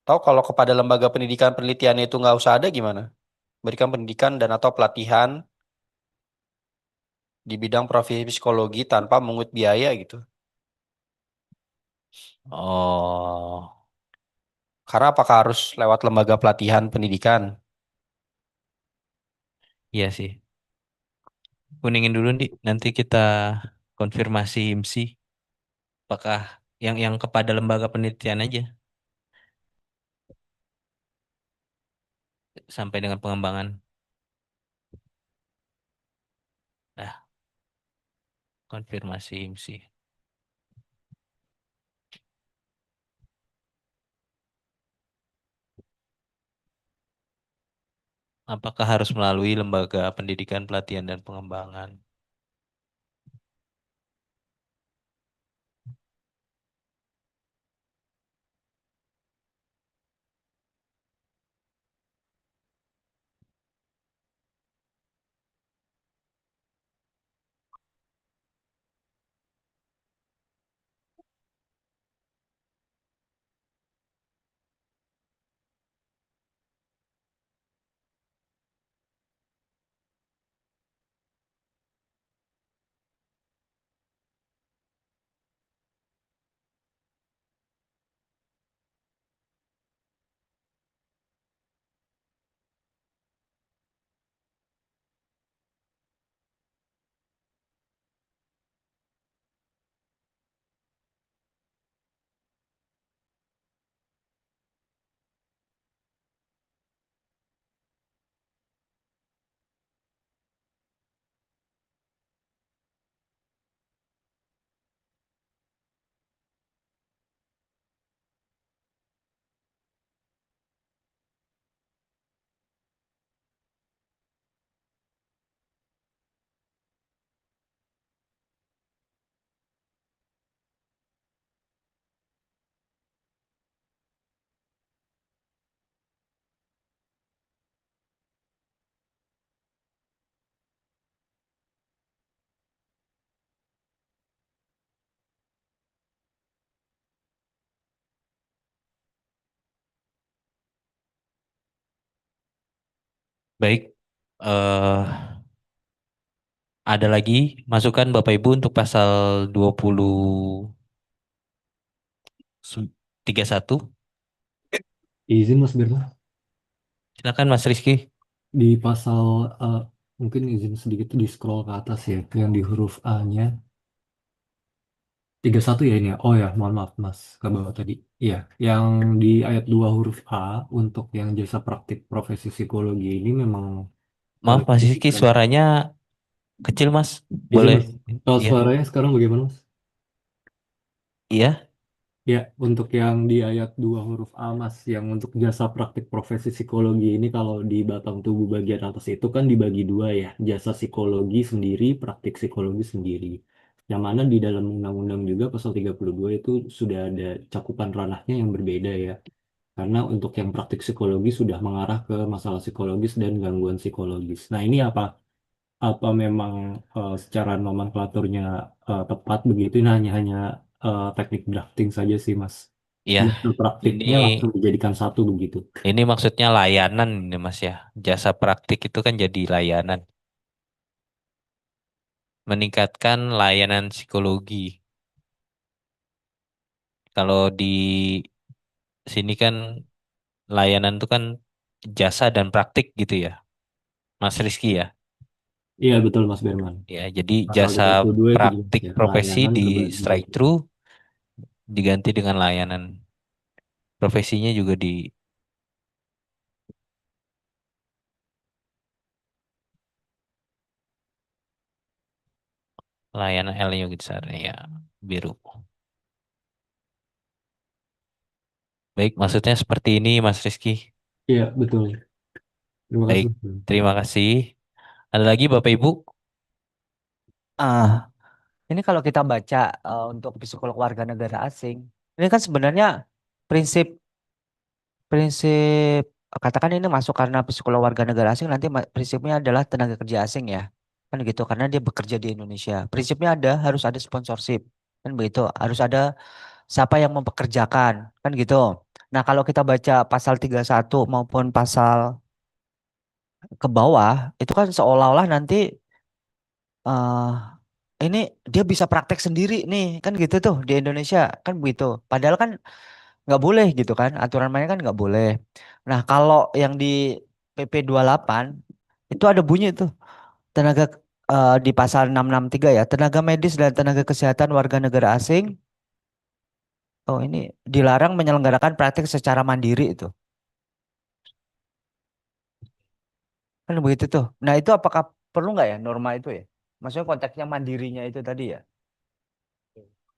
Tahu kalau kepada lembaga pendidikan penelitian itu nggak usah ada gimana? Berikan pendidikan dan atau pelatihan di bidang profesi psikologi tanpa mengut biaya gitu. Oh. Karena apakah harus lewat lembaga pelatihan pendidikan? Iya sih. Kuningin dulu nih. Nanti kita konfirmasi IMSI. Apakah yang kepada lembaga penelitian aja sampai dengan pengembangan. Nah, konfirmasi IMSI. Apakah harus melalui lembaga pendidikan, pelatihan, dan pengembangan? Baik, eh ada lagi masukan Bapak Ibu untuk pasal 2031. Izin Mas Birma, Silakan Mas Rizky. di pasal mungkin izin sedikit di scroll ke atas ya, yang di huruf A-nya 31 ya ini ya. Oh ya, mohon maaf Mas, ke bawah tadi. Iya, yang di ayat 2 huruf A untuk yang jasa praktik profesi psikologi ini memang Maaf Mas ini Rizky, bukan. suaranya kecil Mas. Izin Boleh? Mas. Kalau Iya. suaranya sekarang bagaimana Mas? Iya. Ya, untuk yang di ayat 2 huruf A, Mas, yang untuk jasa praktik profesi psikologi ini kalau di batang tubuh bagian atas itu kan dibagi dua ya, jasa psikologi sendiri, praktik psikologi sendiri. Yang mana di dalam undang-undang juga pasal 32 itu sudah ada cakupan ranahnya yang berbeda ya. Karena untuk yang praktik psikologi sudah mengarah ke masalah psikologis dan gangguan psikologis. Nah, ini apa memang secara nomenklaturnya tepat begitu? Nah, hanya hanya teknik drafting saja sih, Mas. Iya. Dan Ini praktiknya langsung dijadikan satu begitu. ini maksudnya layanan ini Mas ya. Jasa praktik itu kan jadi layanan. Meningkatkan layanan psikologi. Kalau di sini kan layanan itu kan jasa dan praktik gitu ya, Mas Rizky ya. Iya, betul Mas Berman. Ya, jadi Pasal jasa 32 itu jelas praktik ya, profesi layanan di kebagi dua. strike through diganti dengan layanan. Profesinya juga di layanan L-nya besar ya, biru. Baik, maksudnya seperti ini Mas Rizky. Iya, betul. Terima kasih Baik, Mas Berman. terima kasih. Ada lagi Bapak Ibu? Ah, ini kalau kita baca untuk psikolog warga negara asing, ini kan sebenarnya prinsip prinsip katakan ini masuk karena psikolog warga negara asing nanti prinsipnya adalah tenaga kerja asing ya. Kan gitu karena dia bekerja di Indonesia. Prinsipnya harus ada sponsorship. Kan begitu, harus ada siapa yang mempekerjakan, kan gitu. Nah, kalau kita baca pasal 31 maupun pasal ke bawah, itu kan seolah-olah nanti eh ini dia bisa praktek sendiri nih, kan gitu tuh di Indonesia, kan begitu. Padahal kan nggak boleh gitu kan, aturan mainnya kan nggak boleh. Nah, kalau yang di PP 28 itu ada bunyi tuh tenaga di pasal 663 ya, tenaga medis dan tenaga kesehatan warga negara asing. Oh, ini dilarang menyelenggarakan praktek secara mandiri itu. Kan begitu tuh. Nah, itu apakah perlu nggak ya norma itu ya? Maksudnya konteksnya mandirinya itu tadi ya.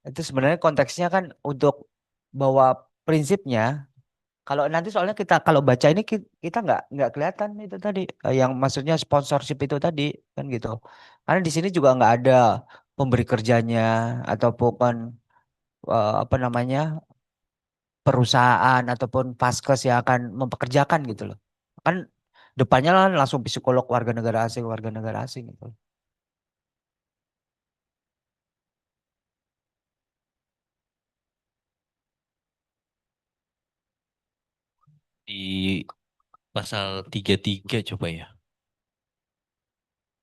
Itu sebenarnya konteksnya kan untuk bahwa prinsipnya Kalau nanti soalnya kita kalau baca ini kita nggak kelihatan itu tadi yang maksudnya sponsorship itu tadi kan gitu. Karena di sini juga nggak ada pemberi kerjanya ataupun apa namanya perusahaan ataupun vaskes yang akan mempekerjakan gitu loh. Kan depannya lah langsung psikolog warga negara asing gitu. Di pasal 33 coba ya.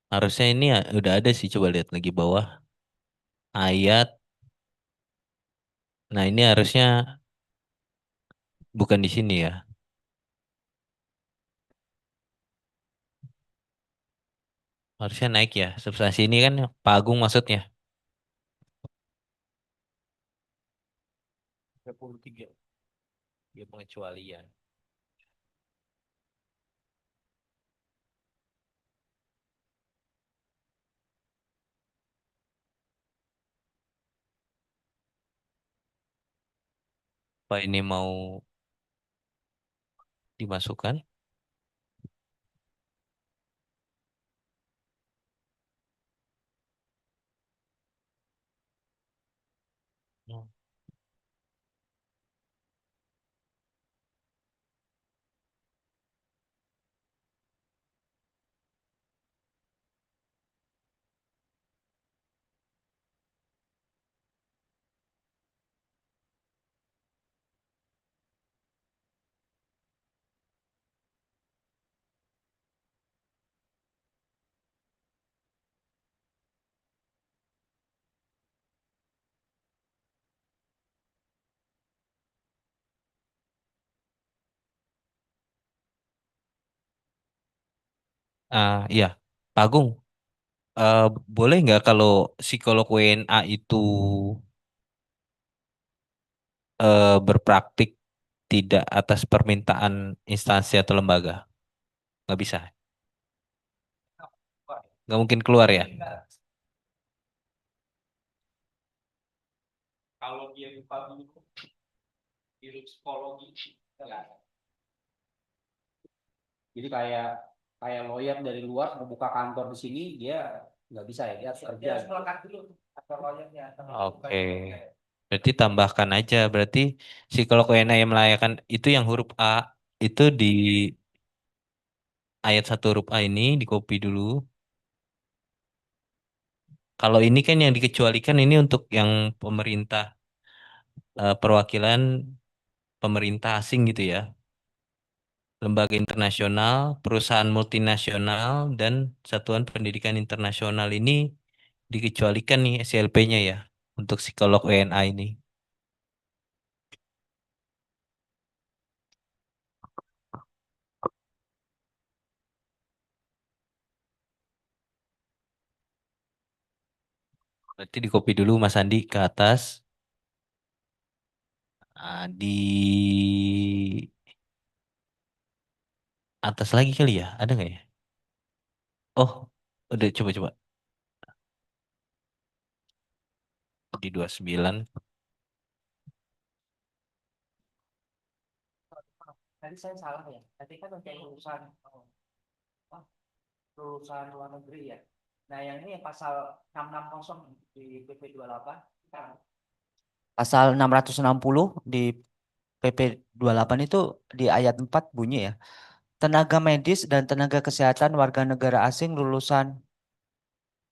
Harusnya ini udah ada sih, coba lihat lagi bawah ayat. Nah, ini harusnya bukan di sini ya. Harusnya naik ya. Substansi ini kan Pak Agung maksudnya. 33. Dia pengecualian. Apa ini mau dimasukkan? Hmm. Iya, Pak Agung, eh, boleh nggak kalau psikolog WNA itu berpraktik tidak atas permintaan instansi atau lembaga? Nggak bisa. Nggak mungkin keluar ya. Kalau dia buka biru psikologi, enggak. Jadi kayak kayak lawyer dari luar mau buka kantor di sini dia nggak bisa ya, dia harus kerja. Dia harus melekat dulu kantor lawyernya. Oke. Berarti tambahkan aja. Berarti psikolog WNA yang melayakan itu yang huruf A itu di ayat satu huruf A ini di copy dulu. Kalau ini kan yang dikecualikan ini untuk yang pemerintah, perwakilan pemerintah asing gitu ya. Lembaga internasional, perusahaan multinasional, dan satuan pendidikan internasional ini dikecualikan nih SLP-nya ya untuk psikolog WNA ini. Berarti di copy dulu Mas Andi ke atas. Di atas lagi kali ya, ada nggak ya? Oh, udah coba-coba di 29. Tadi saya salah ya. Tadi kan untuk lulusan luar negeri ya. Nah, yang ini pasal 660 di PP 28. Pasal 660 di PP 28 itu di ayat 4 bunyi ya. Tenaga medis dan tenaga kesehatan warga negara asing lulusan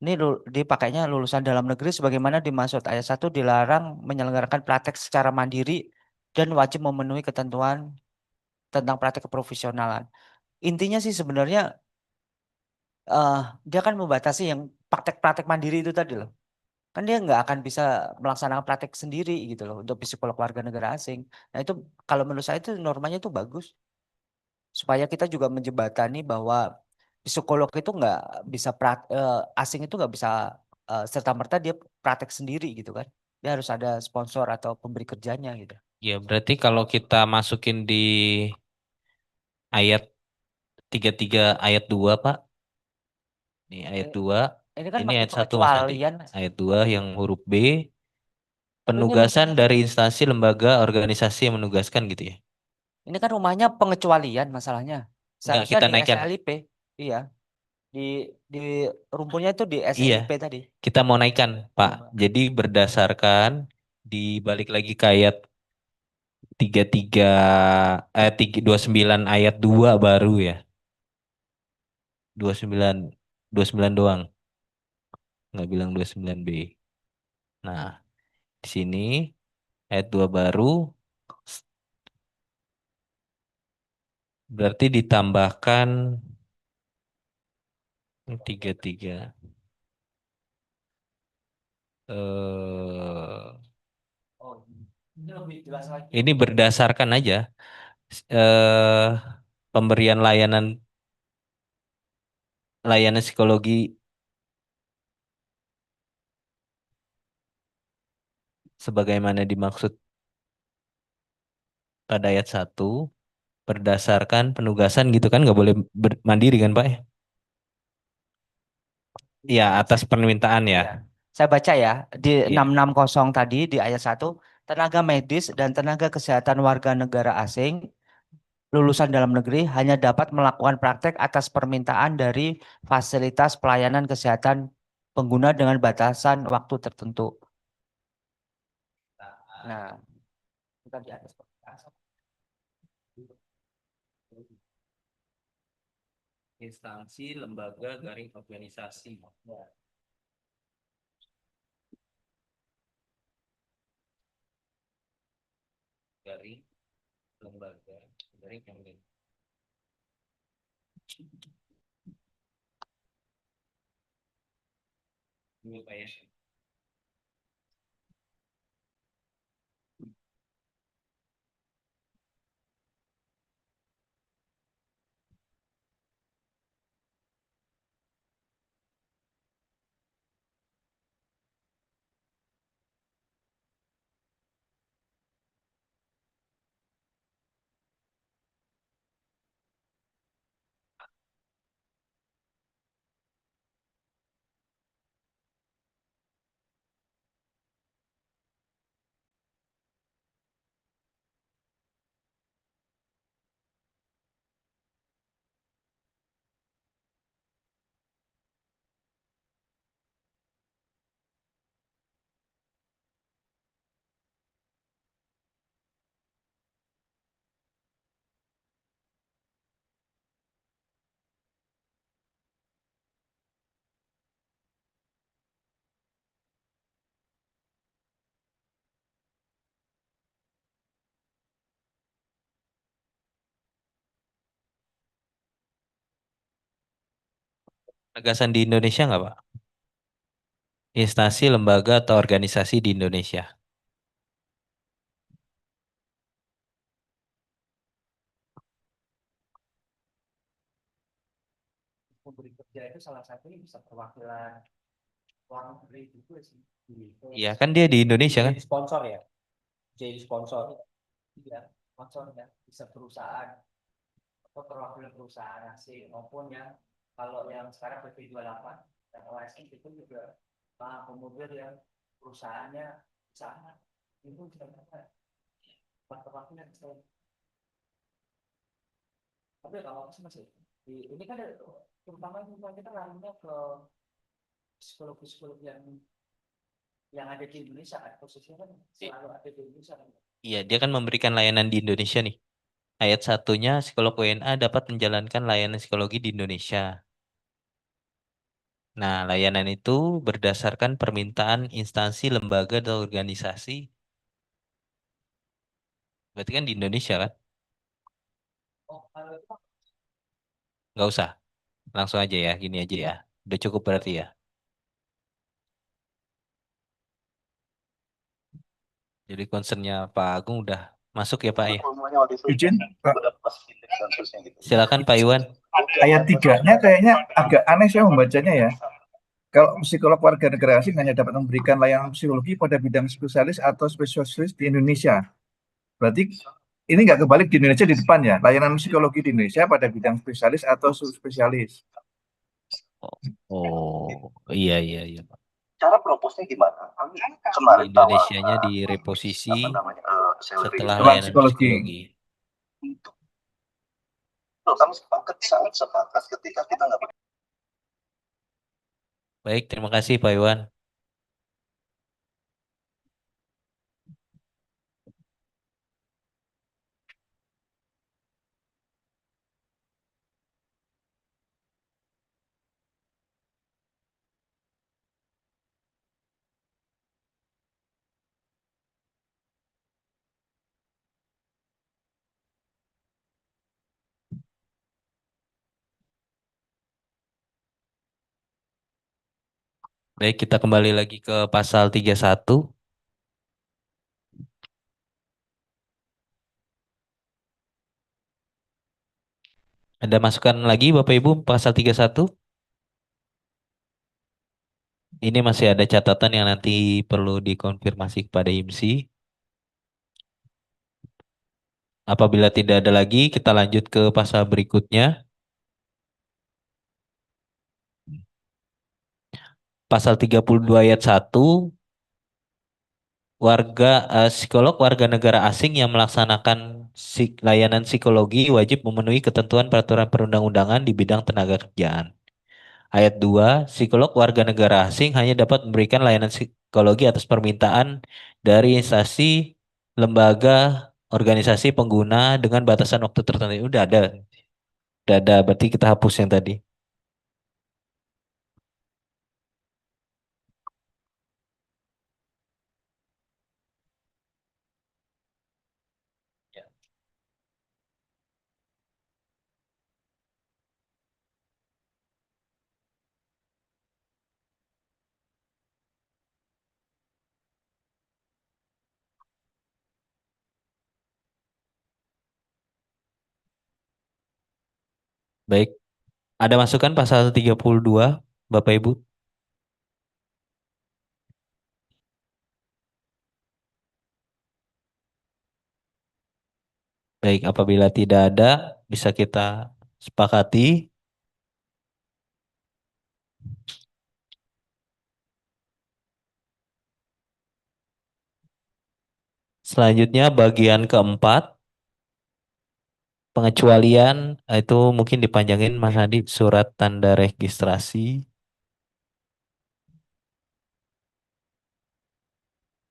ini dipakainya lulusan dalam negeri sebagaimana dimaksud ayat 1 dilarang menyelenggarakan praktek secara mandiri dan wajib memenuhi ketentuan tentang praktek keprofesionalan. Intinya sih sebenarnya eh dia kan membatasi yang praktek-praktek mandiri itu tadi loh. Kan dia nggak akan bisa melaksanakan praktek sendiri gitu loh untuk psikolog warga negara asing. Nah itu kalau menurut saya itu normanya itu bagus supaya kita juga menjembatani bahwa psikolog itu nggak bisa asing itu nggak bisa serta merta dia praktek sendiri gitu kan. Dia harus ada sponsor atau pemberi kerjanya gitu. Ya, berarti kalau kita masukin di ayat 33 ayat 2 Pak. Ini ayat Ini, 2. ini kan Ini pakai ayat 1 Mas Andi. pengecualian. Ayat 2 yang huruf B. Tapi ini Penugasan dari instansi, lembaga, organisasi yang menugaskan gitu ya. Ini kan rumahnya pengecualian masalahnya. Enggak, Seharusnya kita di naikkan. SLIP. Iya, di di rumputnya itu di Iya, SLIP tadi. kita mau naikkan, Pak. Jadi berdasarkan balik lagi ke ayat 33 29 ayat 2 baru ya. 29 29 doang, nggak bilang 29B. Nah, di sini ayat 2 baru berarti ditambahkan 33. Oh, ini lebih jelas lagi. Ini berdasarkan aja eh pemberian layanan psikologi sebagaimana dimaksud pada ayat 1 berdasarkan penugasan gitu kan, nggak boleh mandiri kan Pak ya? Iya, atas permintaan ya. Iya. Saya baca ya di Iya. 660 tadi di ayat 1, tenaga medis dan tenaga kesehatan warga negara asing lulusan dalam negeri hanya dapat melakukan praktek atas permintaan dari fasilitas pelayanan kesehatan pengguna dengan batasan waktu tertentu. Nah, kita di atas batasan. Instansi, lembaga, garing organisasi. Ya. Garing lembaga, garing organisasi. Dulu Pak ya. Penegasan di Indonesia nggak Pak? Instansi, lembaga, atau organisasi di Indonesia. Pemberi kerja itu salah satunya bisa perwakilan luar negeri juga sih. Iya, kan dia di Indonesia kan? Jadi sponsor ya. Jadi sponsor. Iya, sponsor ya. Bisa perusahaan atau perwakilan perusahaan asing maupun yang kalau yang sekarang PP28 dan OSN itu juga pemudir yang perusahaannya di sana itu bisa dapat perwakilan. Tapi kalau aku sih masih ini kan terutama kita larinya ke psikolog-psikolog yang ada di Indonesia kan posisinya kan selalu ada di Indonesia kan. Iya, dia kan memberikan layanan di Indonesia nih. Ayat satunya, psikolog WNA dapat menjalankan layanan psikologi di Indonesia. Nah, layanan itu berdasarkan permintaan instansi, lembaga, atau organisasi. Berarti kan di Indonesia kan? Oh, kalau itu Nggak usah. Langsung aja ya, gini aja ya. Udah cukup berarti ya. Jadi concernnya Pak Agung udah masuk ya Pak ya. Izin, Pak. Silakan Pak Iwan. Ayat 3-nya kayaknya agak aneh saya membacanya ya. Kalau psikolog warga negara asing hanya dapat memberikan layanan psikologi pada bidang spesialis atau spesialis di Indonesia. Berarti ini nggak kebalik di Indonesia di depan ya. Layanan psikologi di Indonesia pada bidang spesialis atau subspesialis. Oh, iya iya iya Pak. Cara proposnya gimana? Kami Di kemarin Indonesianya di reposisi setelah Ruang layanan psikologi. psikologi. untuk kami sepakat, sangat sepakat ketika kita nggak Baik, terima kasih Pak Iwan. Baik, kita kembali lagi ke pasal 31. Ada masukan lagi Bapak Ibu pasal 31? Ini masih ada catatan yang nanti perlu dikonfirmasi kepada IMSI. Apabila tidak ada lagi, kita lanjut ke pasal berikutnya. Pasal 32 ayat 1, psikolog warga negara asing yang melaksanakan layanan psikologi wajib memenuhi ketentuan peraturan perundang-undangan di bidang tenaga kerjaan. Ayat 2, psikolog warga negara asing hanya dapat memberikan layanan psikologi atas permintaan dari instansi, lembaga, organisasi pengguna dengan batasan waktu tertentu. Udah ada. Udah ada, berarti kita hapus yang tadi. Ya. Baik, ada masukan pasal 32, Bapak Ibu? Baik, apabila tidak ada, bisa kita sepakati. Selanjutnya bagian keempat, pengecualian, itu mungkin dipanjangin Mas Adi, surat tanda registrasi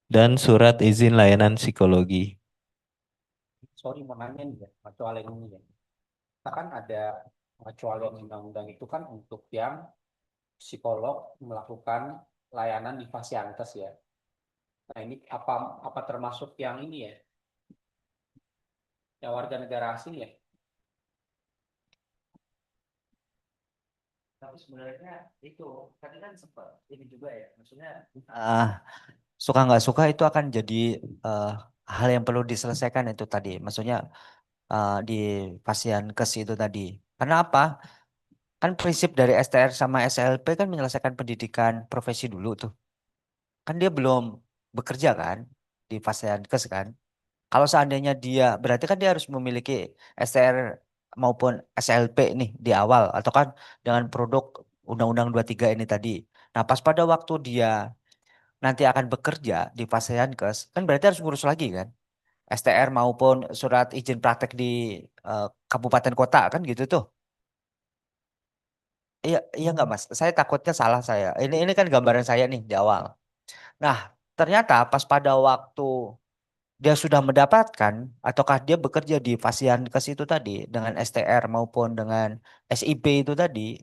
dan surat izin layanan psikologi. Sorry mau nanya nih ya, pengecualian ini ya. Kita kan ada pengecualian undang-undang itu kan untuk yang psikolog melakukan layanan di Fasiankes ya. Nah ini apa termasuk yang ini ya, yang warga negara asing ya? Tapi sebenarnya itu tadi kan sempat ini juga ya, maksudnya Suka nggak suka itu akan jadi eh, hal yang perlu diselesaikan itu tadi. Maksudnya di pasien kes itu tadi. Karena apa? Kan prinsip dari STR sama SLP kan menyelesaikan pendidikan profesi dulu tuh. Kan dia belum bekerja kan di pasien kes kan. Kalau seandainya dia berarti kan dia harus memiliki STR maupun SLP nih di awal atau kan dengan produk Undang-Undang 23 ini tadi. Nah, pas pada waktu dia nanti akan bekerja di Fasyankes, kan berarti harus ngurus lagi kan. STR maupun surat izin praktek di kabupaten kota kan gitu tuh. Iya, iya nggak Mas? Saya takutnya salah saya. Ini kan gambaran saya nih di awal. Nah, ternyata pas pada waktu dia sudah mendapatkan ataukah dia bekerja di Fasyankes itu tadi dengan STR maupun dengan SIP itu tadi,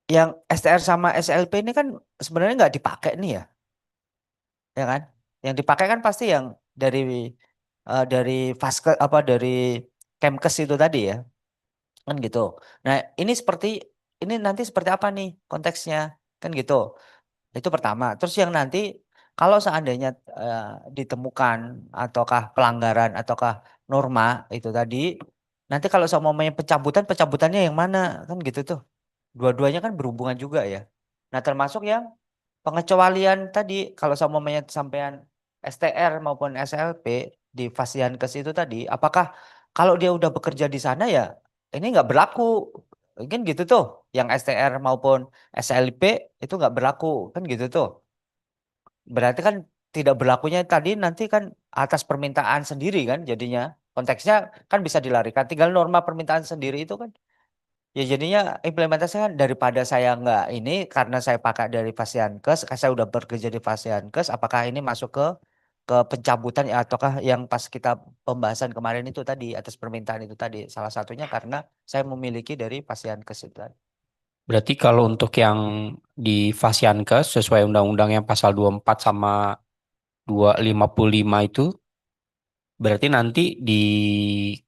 yang STR sama SLP ini kan sebenarnya nggak dipakai nih ya kan? Yang dipakai kan pasti yang dari dari Faskes apa dari Kemkes itu tadi ya, kan gitu. Nah, ini nanti seperti apa nih konteksnya, kan gitu. Itu pertama. Terus yang nanti kalau seandainya ditemukan ataukah pelanggaran ataukah norma itu tadi, nanti kalau semuanya pencabutan, pencabutannya yang mana, kan gitu tuh. Dua-duanya kan berhubungan juga ya. Nah, termasuk yang pengecualian tadi kalau semuanya sampean STR maupun SLP di Fasiankes itu tadi, apakah kalau dia udah bekerja di sana ya ini nggak berlaku, kan gitu tuh. Yang STR maupun SLP itu nggak berlaku, kan gitu tuh. Berarti kan tidak berlakunya tadi nanti kan atas permintaan sendiri kan jadinya. Konteksnya kan bisa dilarikan, tinggal norma permintaan sendiri itu kan. Ya jadinya implementasinya kan daripada saya nggak ini karena saya pakai dari Fasiankes, saya udah bekerja di Fasiankes, apakah ini masuk ke pencabutan ya ataukah yang pas kita pembahasan kemarin itu tadi atas permintaan itu tadi salah satunya karena saya memiliki dari Fasiankes itu tadi. Berarti kalau untuk yang di Fasiankes sesuai undang-undang yang pasal 24 sama 255 itu berarti nanti di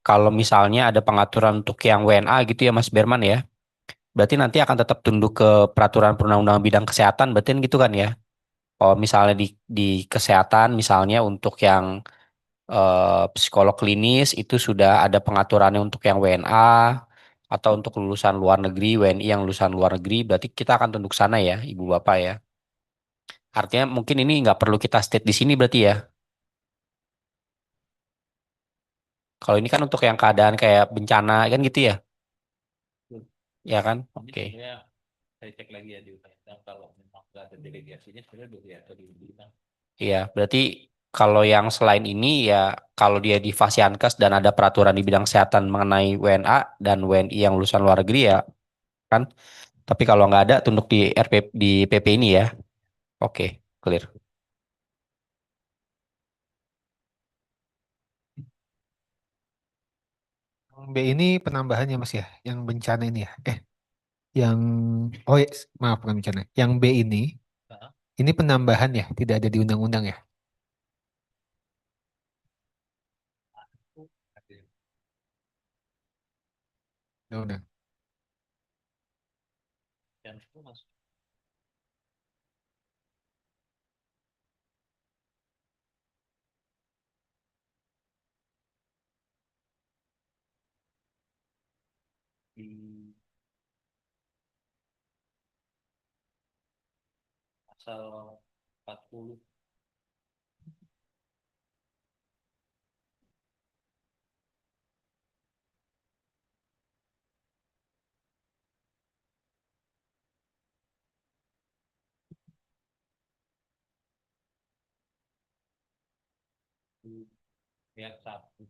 kalau misalnya ada pengaturan untuk yang WNA gitu ya Mas Berman ya. Berarti nanti akan tetap tunduk ke peraturan perundang-undangan bidang kesehatan, berarti kan gitu kan ya. Oh, misalnya di kesehatan misalnya untuk yang psikolog klinis itu sudah ada pengaturannya untuk yang WNA atau untuk lulusan luar negeri, WNI yang lulusan luar negeri, berarti kita akan tunduk sana ya, Ibu Bapak ya. Artinya mungkin ini nggak perlu kita state di sini berarti ya. Kalau ini kan untuk yang keadaan kayak bencana kan gitu ya, ya kan? Ini Oke. sebenarnya saya cek lagi ya di undang-undang kalau memang nggak ada delegasinya sebenarnya boleh ya atau dibilang. Iya, berarti kalau yang selain ini ya kalau dia di Fasiankes dan ada peraturan di bidang kesehatan mengenai WNA dan WNI yang lulusan luar negeri ya kan. Tapi kalau nggak ada tunduk di di PP ini ya. Oke, clear. Yang B ini penambahannya Mas ya, yang bencana ini ya. Yang oh ya, maaf bukan bencana. Yang B Nah, ini penambahan ya, tidak ada di undang-undang ya. ada Undang-undang. yang itu masuk di pasal 40 yang satu.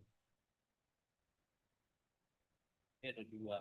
Ini ada dua.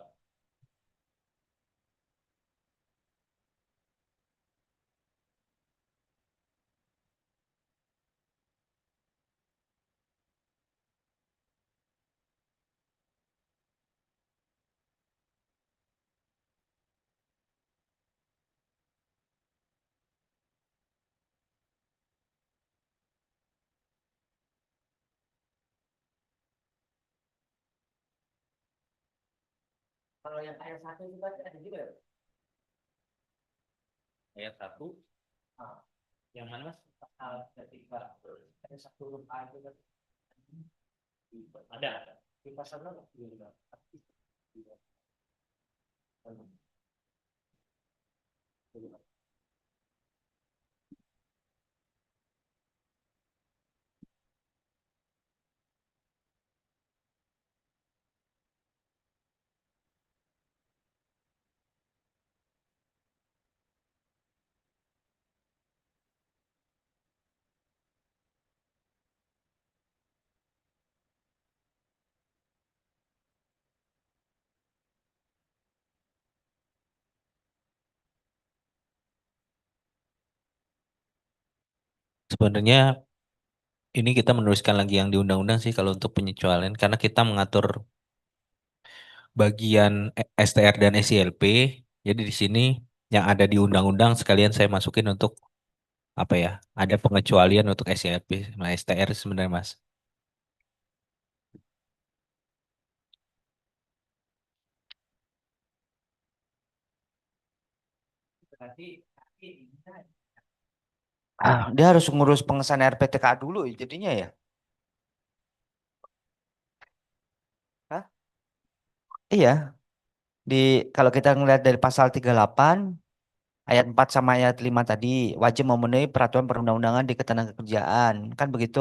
Kalau yang ayat satu itu kan ada juga ya? Ayat satu Ah, yang mana Mas? pasal ketiga ada satu huruf A itu kan Ada. di pasal berapa? Sebenarnya ini kita menuliskan lagi yang di undang-undang sih kalau untuk penyesuaian karena kita mengatur bagian STR dan SILP. Jadi di sini yang ada di undang-undang sekalian saya masukin untuk apa ya? Ada pengecualian untuk SILP sama STR sebenarnya Mas. Berarti dia harus ngurus pengesahan RPTK dulu ya jadinya ya. Hah? Iya, di kalau kita ngelihat dari pasal 38 ayat 4 sama ayat 5 tadi wajib memenuhi peraturan perundang-undangan di ketenagakerjaan. Kan begitu.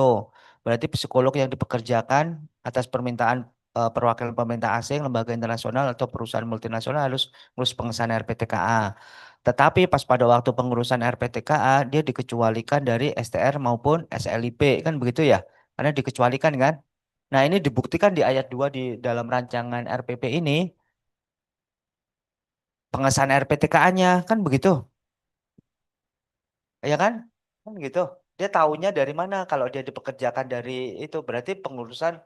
Berarti psikolog yang dipekerjakan atas permintaan perwakilan pemerintah asing, lembaga internasional atau perusahaan multinasional harus ngurus pengesahan RPTKA. Tetapi pas pada waktu pengurusan RPTKA dia dikecualikan dari STR maupun SLIP kan begitu ya. Karena dikecualikan kan? Nah, ini dibuktikan di ayat 2 di dalam rancangan RPP ini, pengesahan RPTKA-nya kan begitu. Ya kan? Kan gitu. Dia tahunya dari mana kalau dia dipekerjakan dari itu berarti pengurusan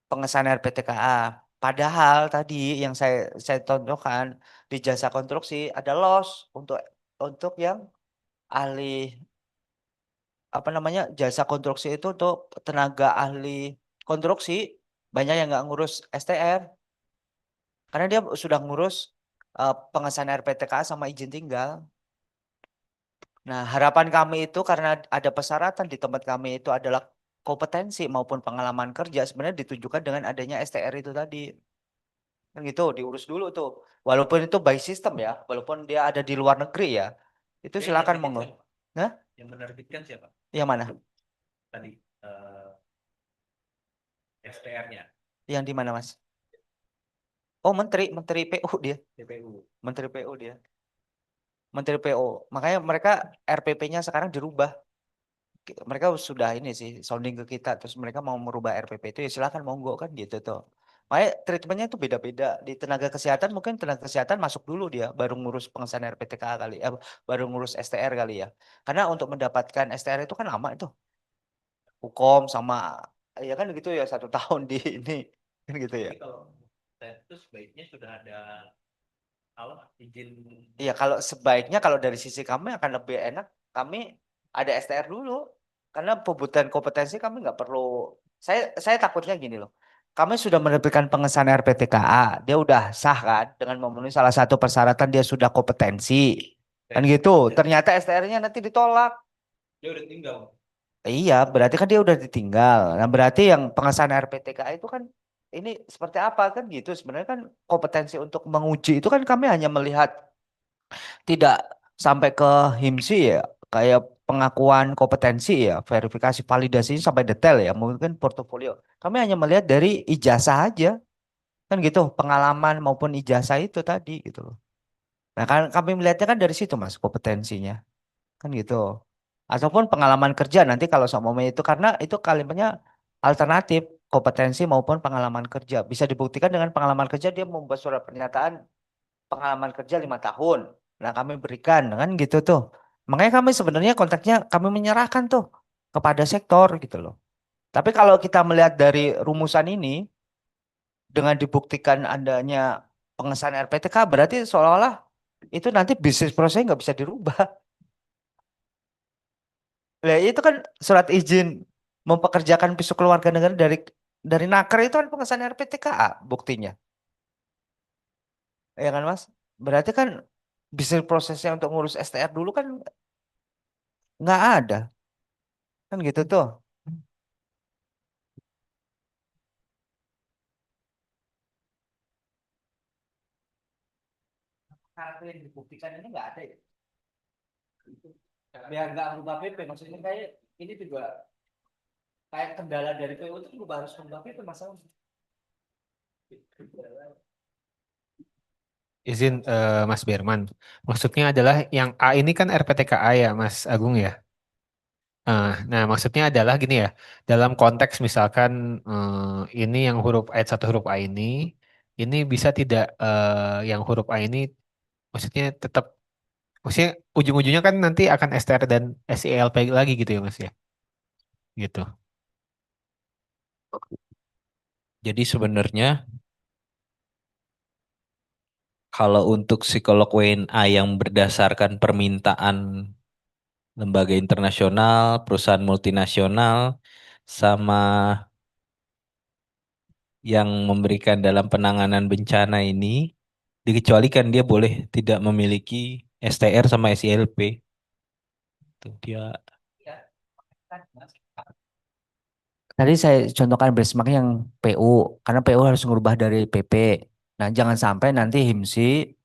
pengesahan RPTKA. Padahal tadi yang saya tonjolkan di jasa konstruksi ada loss untuk yang ahli apa namanya jasa konstruksi itu untuk tenaga ahli konstruksi banyak yang nggak ngurus STR karena dia sudah ngurus pengesahan RPTKA sama izin tinggal. Nah, harapan kami itu karena ada persyaratan di tempat kami itu adalah kompetensi maupun pengalaman kerja sebenarnya ditujukan dengan adanya STR itu tadi. Kan gitu, diurus dulu tuh. Walaupun itu by system ya, walaupun dia ada di luar negeri ya. Itu silakan monggo. Nah, Yang menerbitkan siapa? yang mana? Tadi STR-nya. Yang di mana, Mas? Oh, menteri PU dia. TPU. Menteri PU dia. Menteri PU. Makanya mereka RPP-nya sekarang dirubah. Mereka sudah ini sih sounding ke kita terus mereka mau merubah RPP itu ya silakan monggo kan gitu tuh. Makanya treatmentnya itu beda-beda di tenaga kesehatan mungkin tenaga kesehatan masuk dulu dia baru ngurus pengesahan RPTKA kali baru ngurus STR kali ya karena untuk mendapatkan STR itu kan lama itu hukum sama ya kan gitu ya 1 tahun di ini kan gitu ya. Jadi kalau itu sebaiknya sudah ada izin. Iya kalau sebaiknya kalau dari sisi kami akan lebih enak kami ada STR dulu karena pembutuhan kompetensi kami nggak perlu saya takutnya gini loh kami sudah menerbitkan pengesahan RPTKA dia udah sah kan dengan memenuhi salah satu persyaratan dia sudah kompetensi kan gitu ternyata STR-nya nanti ditolak Dia udah tinggal. iya berarti kan dia udah ditinggal nah berarti yang pengesahan RPTKA itu kan ini seperti apa kan gitu sebenarnya kan kompetensi untuk menguji itu kan kami hanya melihat tidak sampai ke HIMSI ya, kayak pengakuan kompetensi ya, verifikasi validasinya sampai detail ya, mungkin portofolio. Kami hanya melihat dari ijazah aja, kan gitu, pengalaman maupun ijazah itu tadi gitu loh. Nah kan kami melihatnya kan dari situ mas kompetensinya, kan gitu. Ataupun pengalaman kerja nanti kalau sama itu karena itu kalimatnya alternatif kompetensi maupun pengalaman kerja bisa dibuktikan dengan pengalaman kerja dia membuat surat pernyataan pengalaman kerja 5 tahun. Nah kami berikan kan gitu tuh. Makanya kami sebenarnya konteksnya kami menyerahkan tuh kepada sektor gitu loh. Tapi kalau kita melihat dari rumusan ini dengan dibuktikan adanya pengesahan RPTK berarti seolah-olah itu nanti bisnis prosesnya nggak bisa dirubah. Nah itu kan surat izin mempekerjakan pisau keluarga negara dari Naker itu kan pengesahan RPTKA buktinya. Ya kan Mas? Berarti kan bisnis prosesnya untuk ngurus STR dulu kan nggak ada kan gitu tuh karakter yang dibuktikan ini nggak ada ya biar nggak merubah PP maksudnya kayak ini juga kayak kendala dari PU itu juga harus merubah PP masalah Izin Mas Berman. Maksudnya adalah yang A ini kan RPTKA ya Mas Agung ya. Nah, maksudnya adalah gini ya, dalam konteks misalkan ini yang huruf ayat 1 huruf A ini bisa tidak yang huruf A ini maksudnya tetap, maksudnya ujung-ujungnya kan nanti akan STR dan SILP lagi gitu ya Mas ya, gitu. Jadi sebenarnya kalau untuk psikolog WNA yang berdasarkan permintaan lembaga internasional, perusahaan multinasional, sama yang memberikan dalam penanganan bencana ini, dikecualikan dia boleh tidak memiliki STR sama SILP. Tuh, dia tadi saya contohkan benchmark yang PU karena PU harus ngubah dari PP nah jangan sampai nanti HIMSI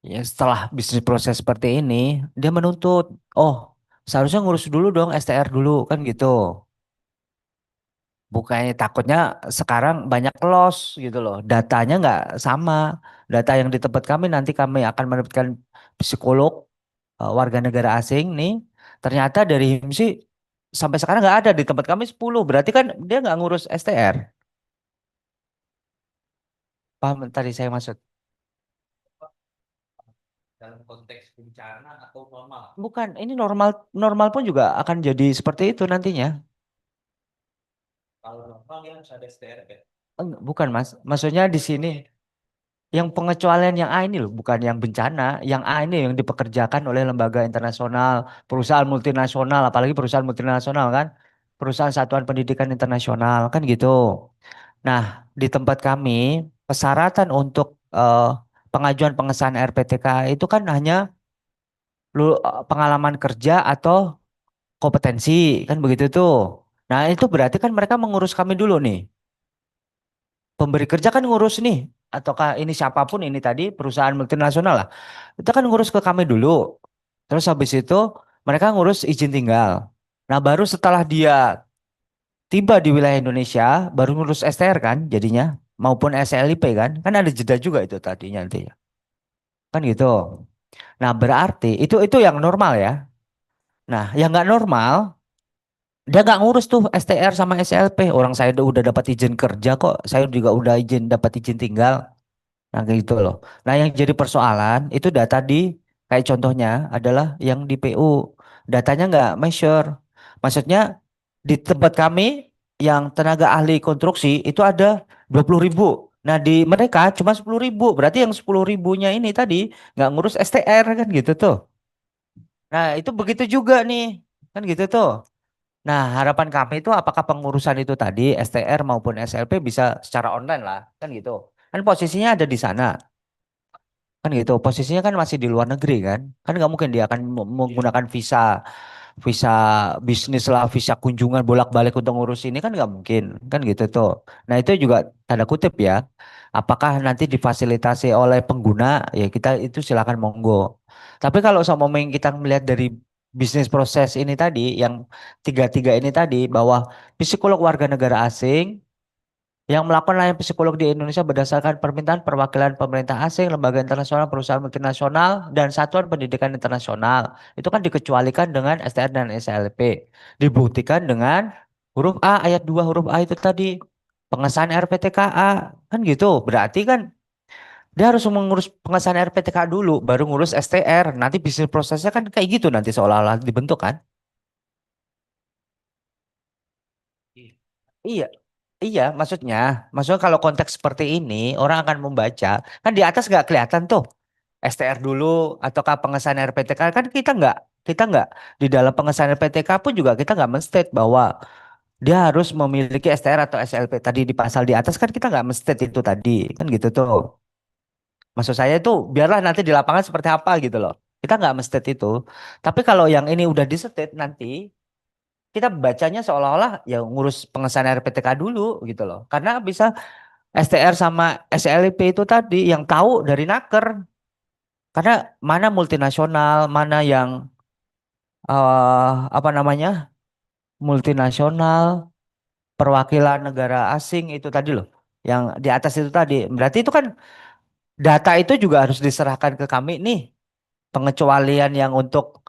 ya setelah bisnis proses seperti ini dia menuntut oh seharusnya ngurus dulu dong STR dulu kan gitu bukannya takutnya sekarang banyak loss gitu loh. Datanya nggak sama. Data yang di tempat kami nanti kami akan menerbitkan psikolog warga negara asing nih. Ternyata dari HIMSI sampai sekarang nggak ada di tempat kami 10. Berarti kan dia nggak ngurus STR. Paham tadi saya maksud? Dalam konteks bencana atau normal? Bukan, ini normal normal pun juga akan jadi seperti itu nantinya. Kalau normal dia harus ada STR kan? Bukan Mas, maksudnya di sini yang pengecualian yang A ini loh, bukan yang bencana. Yang A ini yang dipekerjakan oleh lembaga internasional, perusahaan multinasional, apalagi perusahaan multinasional kan, perusahaan satuan pendidikan internasional kan gitu. Nah, di tempat kami persyaratan untuk pengajuan pengesahan RPTK itu kan hanya pengalaman kerja atau kompetensi kan begitu tuh. Nah, itu berarti kan mereka mengurus kami dulu nih. Pemberi kerja kan ngurus nih, ataukah ini siapapun ini tadi perusahaan multinasional lah. Itu kan ngurus ke kami dulu. Terus habis itu mereka ngurus izin tinggal. Nah, baru setelah dia tiba di wilayah Indonesia, baru ngurus STR kan jadinya maupun SLIP kan. Kan ada jeda juga itu tadinya nanti. Kan gitu. Nah, berarti itu yang normal ya. Nah, yang nggak normal dia nggak ngurus tuh STR sama SLP. Orang saya udah dapat izin kerja kok. Saya juga udah dapat izin tinggal. Nah, kayak gitu loh. Nah, yang jadi persoalan itu data di kayak contohnya adalah yang di PU. Datanya nggak measure. Maksudnya di tempat kami yang tenaga ahli konstruksi itu ada 20.000. Nah, di mereka cuma 10.000. Berarti yang 10.000-nya ini tadi nggak ngurus STR kan gitu tuh. Nah, itu begitu juga nih. Kan gitu tuh. Nah, harapan kami itu apakah pengurusan itu tadi STR maupun SLP bisa secara online lah. Kan gitu. Kan posisinya ada di sana. Kan gitu, posisinya kan masih di luar negeri kan. Kan nggak mungkin dia akan menggunakan visa visa bisnis lah, visa kunjungan bolak-balik untuk ngurus ini kan nggak mungkin. Kan gitu tuh. Nah itu juga tanda kutip ya. Apakah nanti difasilitasi oleh pengguna? Ya kita itu silakan monggo. Tapi kalau sama kita melihat dari bisnis proses ini tadi, yang tiga-tiga ini tadi, bahwa psikolog warga negara asing yang melakukan layanan psikolog di Indonesia berdasarkan permintaan perwakilan pemerintah asing, lembaga internasional, perusahaan multinasional, dan satuan pendidikan internasional. Itu kan dikecualikan dengan STR dan SLP. Dibuktikan dengan huruf A, ayat 2 huruf A itu tadi. Pengesahan RPTKA. Kan gitu. Berarti kan dia harus mengurus pengesahan RPTKA dulu, baru ngurus STR. Nanti bisnis prosesnya kan kayak gitu nanti seolah-olah dibentuk kan. Iya, iya, maksudnya kalau konteks seperti ini orang akan membaca kan di atas nggak kelihatan tuh STR dulu ataukah pengesahan RPTK kan kita nggak di dalam pengesahan RPTK pun juga kita nggak menstate bahwa dia harus memiliki STR atau SLP tadi di pasal di atas kan kita nggak menstate itu tadi kan gitu tuh. Maksud saya itu biarlah nanti di lapangan seperti apa gitu loh. Kita nggak menstate itu. Tapi kalau yang ini udah di state nanti kita bacanya seolah-olah ya ngurus pengesahan RPTK dulu gitu loh. Karena bisa STR sama SLP itu tadi yang tahu dari naker. Karena mana multinasional, mana yang apa namanya? Multinasional, perwakilan negara asing itu tadi loh. Yang di atas itu tadi. Berarti itu kan data itu juga harus diserahkan ke kami nih. Pengecualian yang untuk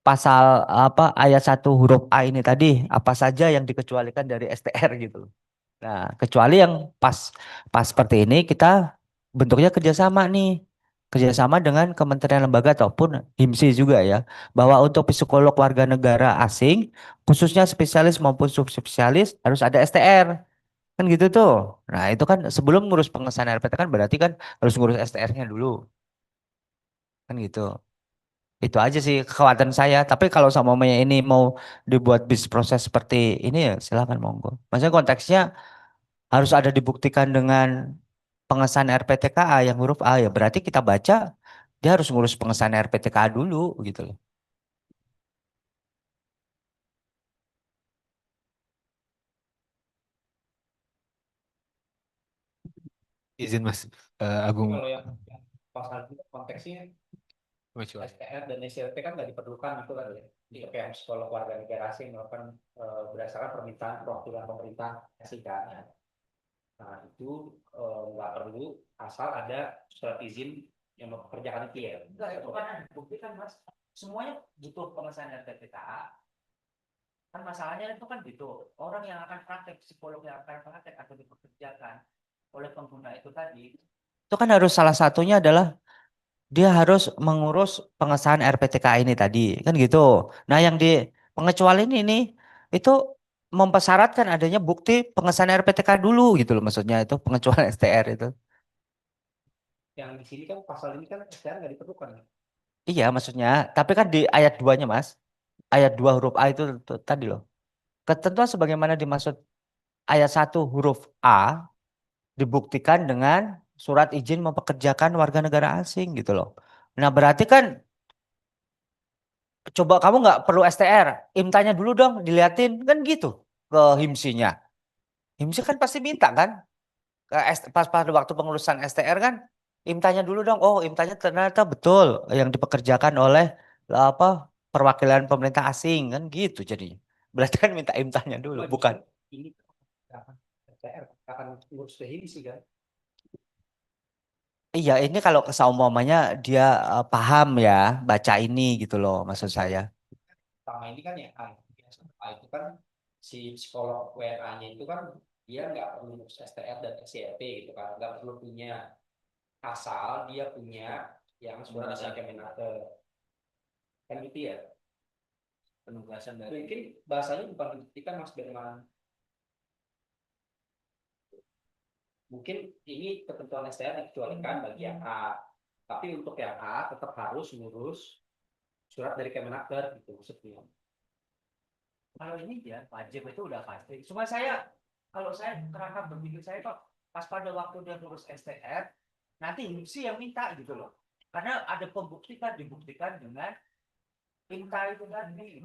pasal apa ayat 1 huruf A ini tadi apa saja yang dikecualikan dari STR gitu loh. Nah, kecuali yang pas pas seperti ini kita bentuknya kerjasama nih, kerjasama dengan kementerian lembaga ataupun HIMSI juga ya, bahwa untuk psikolog warga negara asing, khususnya spesialis maupun subspesialis harus ada STR, kan gitu tuh. Nah, itu kan sebelum ngurus pengesahan RPT kan berarti kan harus ngurus STR-nya dulu, kan gitu. Itu aja sih kekhawatiran saya. Tapi kalau sama ini mau dibuat bis proses seperti ini ya silakan monggo. Maksudnya konteksnya harus ada dibuktikan dengan pengesahan RPTKA yang huruf A ya berarti kita baca dia harus ngurus pengesahan RPTKA dulu gitu loh. Izin Mas Agung. Kalau yang pasal itu konteksnya STR dan SLP kan nggak diperlukan itu kan ya. Di kayak psikolog warga negara asing melakukan berdasarkan permintaan perwakilan pemerintah asing kan. Nah itu nggak perlu asal ada surat izin yang mempekerjakan itu ya. Enggak, itu kan ada bukti kan Mas. Semuanya butuh pengesahan RPTKA. Kan masalahnya itu kan gitu. Orang yang akan praktek, psikolog yang akan praktek atau dipekerjakan oleh pengguna itu tadi, itu kan harus salah satunya adalah dia harus mengurus pengesahan RPTK ini tadi, kan gitu. Nah, yang di pengecualian ini itu mempersyaratkan adanya bukti pengesahan RPTK dulu gitu loh, maksudnya itu pengecualian STR itu. Yang di sini kan pasal ini kan STR nggak diperlukan. Iya, maksudnya, tapi kan di ayat 2-nya, Mas. Ayat 2 huruf A itu tadi loh. Ketentuan sebagaimana dimaksud ayat 1 huruf A dibuktikan dengan surat izin mempekerjakan warga negara asing gitu loh. Nah, berarti kan coba kamu nggak perlu STR, IMTA-nya dulu dong diliatin kan gitu ke HIMSI-nya. HIMSI kan pasti minta kan pas pada waktu pengurusan STR kan IMTA-nya dulu dong. Oh, IMTA-nya ternyata betul yang dipekerjakan oleh apa perwakilan pemerintah asing kan gitu jadinya. Berarti kan minta IMTA-nya dulu, bukan. Ini akan STR akan ngurus ke ini sih kan. Iya, ini kalau seumpamanya dia paham ya baca ini gitu loh maksud saya. Sama ini kan ya biasa itu kan si psikolog WNA-nya itu kan dia nggak perlu ngurus STR dan SCLP gitu kan, nggak perlu punya, asal dia punya yang surat dari Kemenaker kan gitu ya, penugasan dari mungkin bahasanya bukan dibuktikan Mas Berman, mungkin ini ketentuan STR dikecualikan bagi yang A, tapi untuk yang A tetap harus ngurus surat dari Kemenaker gitu maksudnya. Kalau ini ya wajib itu udah pasti. Cuma saya kalau saya kerangka berpikir saya kok pas pada waktu dia ngurus STR nanti HIMSI yang minta gitu loh. Karena ada pembuktikan dibuktikan dengan minta itu tadi.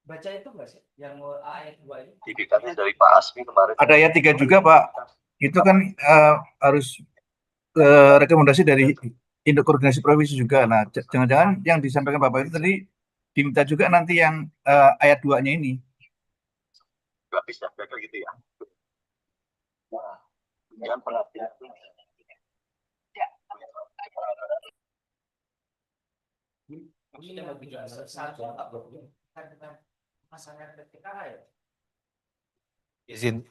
Baca itu enggak sih yang ayat 2 ini? Didikannya dari Pak Asmi kemarin. Ada ayat 3 juga, Pak. Itu kan harus rekomendasi dari Induk Koordinasi Provinsi juga. Nah, jangan-jangan yang disampaikan Bapak itu tadi diminta juga nanti yang ayat 2-nya ini. Nggak bisa kayak gitu ya. Nah, dengan pengertian. Maksudnya bagi satu masalah ketika ya. Izin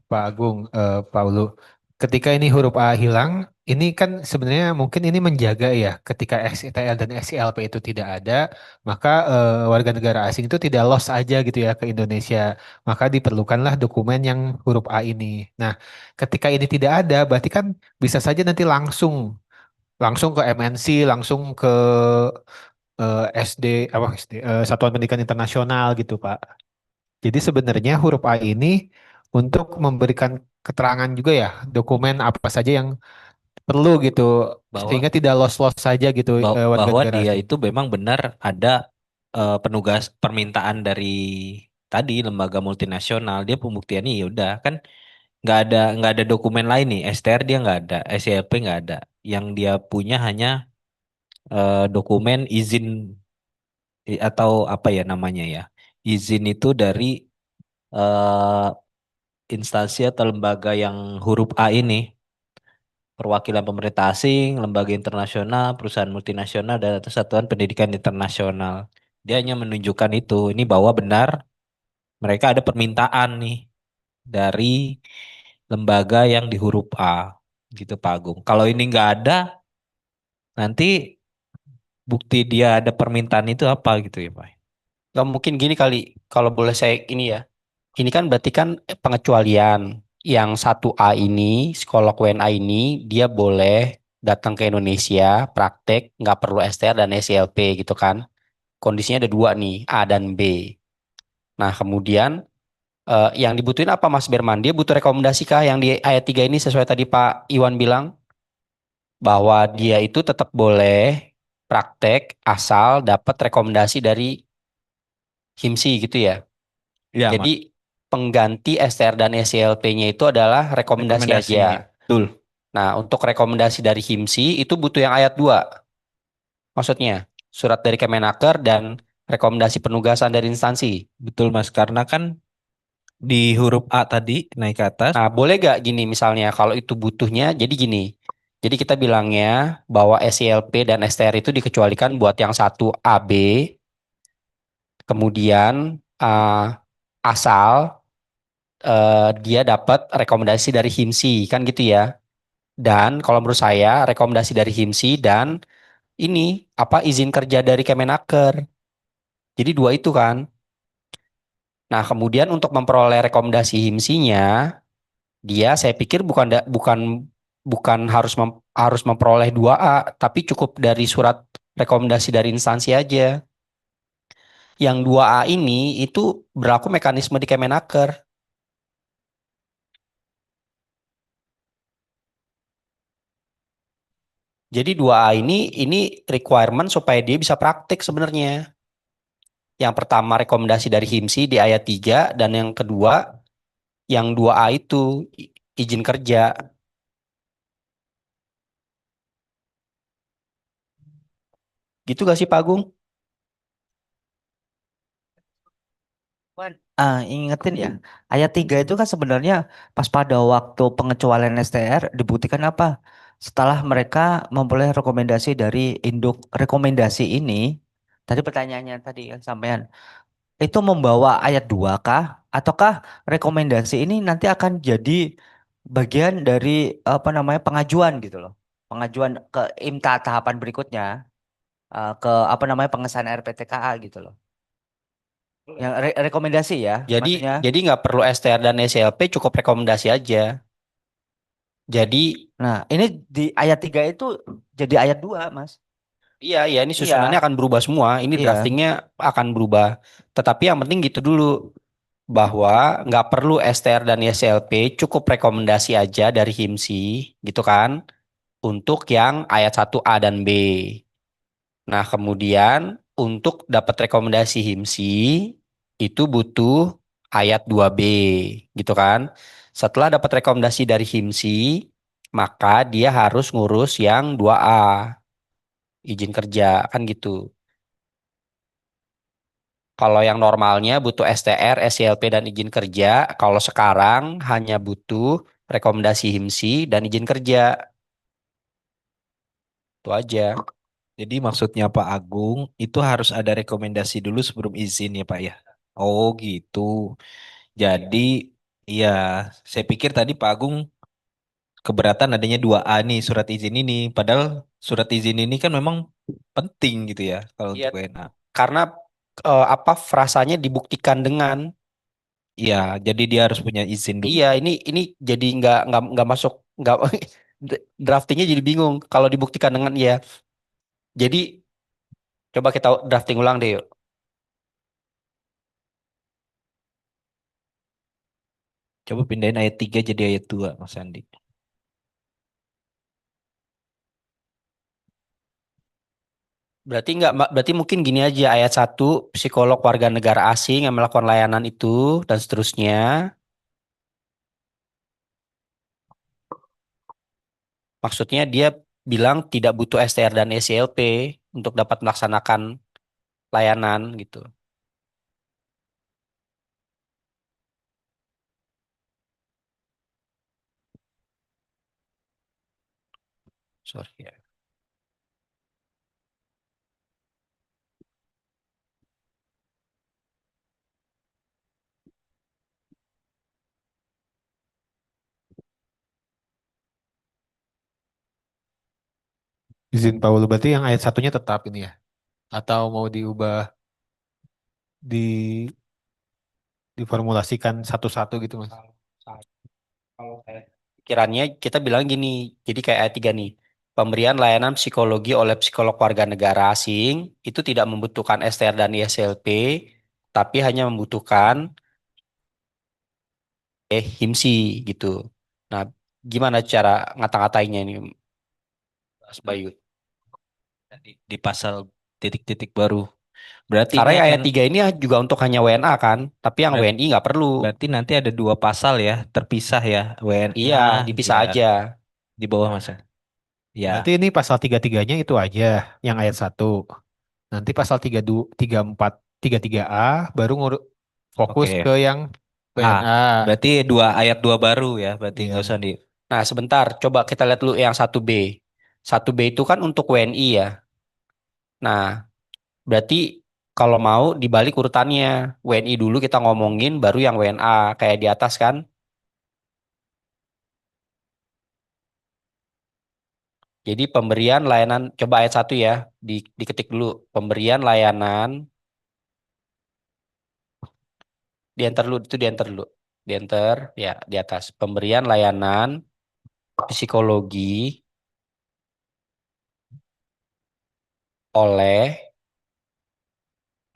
Pak Agung, Pak Ulu. Ketika ini huruf A hilang, ini kan sebenarnya mungkin ini menjaga ya, ketika XTL dan XLP itu tidak ada, maka warga negara asing itu tidak lost aja gitu ya ke Indonesia. Maka diperlukanlah dokumen yang huruf A ini. Nah, ketika ini tidak ada, berarti kan bisa saja nanti langsung langsung ke MNC, langsung ke SD, apa SD, Satuan Pendidikan Internasional gitu, Pak. Jadi sebenarnya huruf A ini untuk memberikan keterangan juga ya, dokumen apa saja yang perlu gitu, bahwa sehingga tidak loss-loss saja gitu warga bahwa negara dia asing. itu memang benar ada penugas permintaan dari tadi lembaga multinasional, dia pembuktiannya ya udah kan nggak ada dokumen lain nih, STR dia nggak ada, SCLP nggak ada, yang dia punya hanya dokumen izin atau apa ya namanya ya, izin itu dari eh, instansi atau lembaga yang huruf A ini, perwakilan pemerintah asing, lembaga internasional, perusahaan multinasional, dan atau satuan pendidikan internasional. Dia hanya menunjukkan itu, ini bahwa benar mereka ada permintaan nih dari lembaga yang di huruf A, gitu Pak Agung. Kalau ini nggak ada, nanti bukti dia ada permintaan itu apa gitu ya Pak? nggak mungkin gini kali, kalau boleh saya ini ya. Ini kan berarti kan pengecualian. Yang satu A ini, psikolog WNA ini, dia boleh datang ke Indonesia, praktek, nggak perlu STR dan SCLP gitu kan. Kondisinya ada dua nih, A dan B. Nah, kemudian yang dibutuhin apa Mas Berman? Dia butuh rekomendasi kah yang di ayat 3 ini sesuai tadi Pak Iwan bilang? Bahwa dia itu tetap boleh praktek asal dapat rekomendasi dari HIMSI gitu ya. Ya, Jadi pengganti STR dan SCLP-nya itu adalah rekomendasi rekomendasinya. aja. Betul. Nah, untuk rekomendasi dari HIMSI itu butuh yang ayat 2. Maksudnya, surat dari Kemenaker dan rekomendasi penugasan dari instansi. Betul Mas, karena kan di huruf A tadi naik ke atas. Nah, boleh gak gini misalnya kalau itu butuhnya, jadi gini. Jadi kita bilangnya bahwa SCLP dan STR itu dikecualikan buat yang satu AB, kemudian asal dia dapat rekomendasi dari HIMSI kan gitu ya. Dan kalau menurut saya rekomendasi dari HIMSI dan ini apa izin kerja dari Kemenaker. Jadi dua itu kan. Nah, kemudian untuk memperoleh rekomendasi HIMSI-nya, dia saya pikir bukan harus memperoleh 2A, tapi cukup dari surat rekomendasi dari instansi aja. Yang 2A ini itu berlaku mekanisme di Kemenaker. Jadi 2A ini requirement supaya dia bisa praktik sebenarnya. Yang pertama rekomendasi dari HIMSI di ayat 3 dan yang kedua yang 2A itu izin kerja. Gitu gak sih Pak Agung? Cuman, ingetin ya, ayat 3 itu kan sebenarnya pas pada waktu pengecualian STR dibuktikan apa? Setelah mereka memperoleh rekomendasi dari induk rekomendasi ini, tadi pertanyaannya tadi kan sampean, itu membawa ayat 2 kah? Ataukah rekomendasi ini nanti akan jadi bagian dari apa namanya pengajuan gitu loh. Pengajuan ke IMTA tahapan berikutnya, ke apa namanya pengesahan RPTKA gitu loh. Yang rekomendasi ya, Jadi maksudnya. jadi nggak perlu STR dan SLP, cukup rekomendasi aja. Jadi Nah, ini di ayat 3 itu jadi ayat 2 Mas. iya ini susunannya Iya, akan berubah semua. Ini iya. draftingnya akan berubah. Tetapi yang penting gitu dulu bahwa nggak perlu STR dan SLP, cukup rekomendasi aja dari HIMSI gitu kan untuk yang ayat 1A dan B. Nah, kemudian untuk dapat rekomendasi HIMSI itu butuh ayat 2B gitu kan. Setelah dapat rekomendasi dari HIMSI, maka dia harus ngurus yang 2A, izin kerja kan gitu. Kalau yang normalnya butuh STR, SCLP dan izin kerja, kalau sekarang hanya butuh rekomendasi HIMSI dan izin kerja. Itu aja. Jadi maksudnya Pak Agung itu harus ada rekomendasi dulu sebelum izin ya Pak ya. Oh gitu. Jadi iya, saya pikir tadi Pak Agung keberatan adanya 2A nih surat izin ini. Padahal surat izin ini kan memang penting gitu ya kalau Iya, untuk WNA. karena apa frasanya dibuktikan dengan. Iya, jadi dia harus punya izin dulu. Iya, ini jadi nggak masuk nggak draftingnya jadi bingung kalau dibuktikan dengan ya. Jadi coba kita drafting ulang deh yuk. Coba pindahin ayat 3 jadi ayat 2 Mas Andi. Berarti mungkin gini aja ayat 1 psikolog warga negara asing yang melakukan layanan itu dan seterusnya. Maksudnya dia bilang tidak butuh STR dan SCLP untuk dapat melaksanakan layanan gitu. Sorry ya. Izin Paul berarti yang ayat satunya tetap ini ya? Atau mau diubah di diformulasikan satu-satu gitu Mas? Kalau kayak pikirannya kita bilang gini, jadi kayak ayat 3 nih. Pemberian layanan psikologi oleh psikolog warga negara asing itu tidak membutuhkan STR dan ISLP, tapi hanya membutuhkan HIMSI gitu. Nah, gimana cara ngata-ngatainnya ini, Mas Bayu? Di pasal titik-titik baru. Berarti Karena ini yang akan ayat 3 ini juga untuk hanya WNA kan, tapi yang berat- WNI nggak perlu. berarti nanti ada dua pasal ya terpisah ya Iya, WNA dipisah ya aja. di bawah masa. Ya, Berarti ini pasal tiga-tiganya itu aja yang ayat satu. Nanti pasal 34, 33A baru fokus oke. ke yang Ah, WNA. berarti ayat 2 baru ya, berarti nggak usah Iya. di. Nah, sebentar, coba kita lihat dulu yang 1B. 1B itu kan untuk WNI ya. Nah, berarti Kalau mau dibalik urutannya, WNI dulu kita ngomongin, baru yang WNA kayak di atas kan. Jadi pemberian layanan, coba ayat 1 ya, diketik dulu. Pemberian layanan, di enter dulu, itu di enter dulu. Di enter, ya di atas. Pemberian layanan psikologi oleh,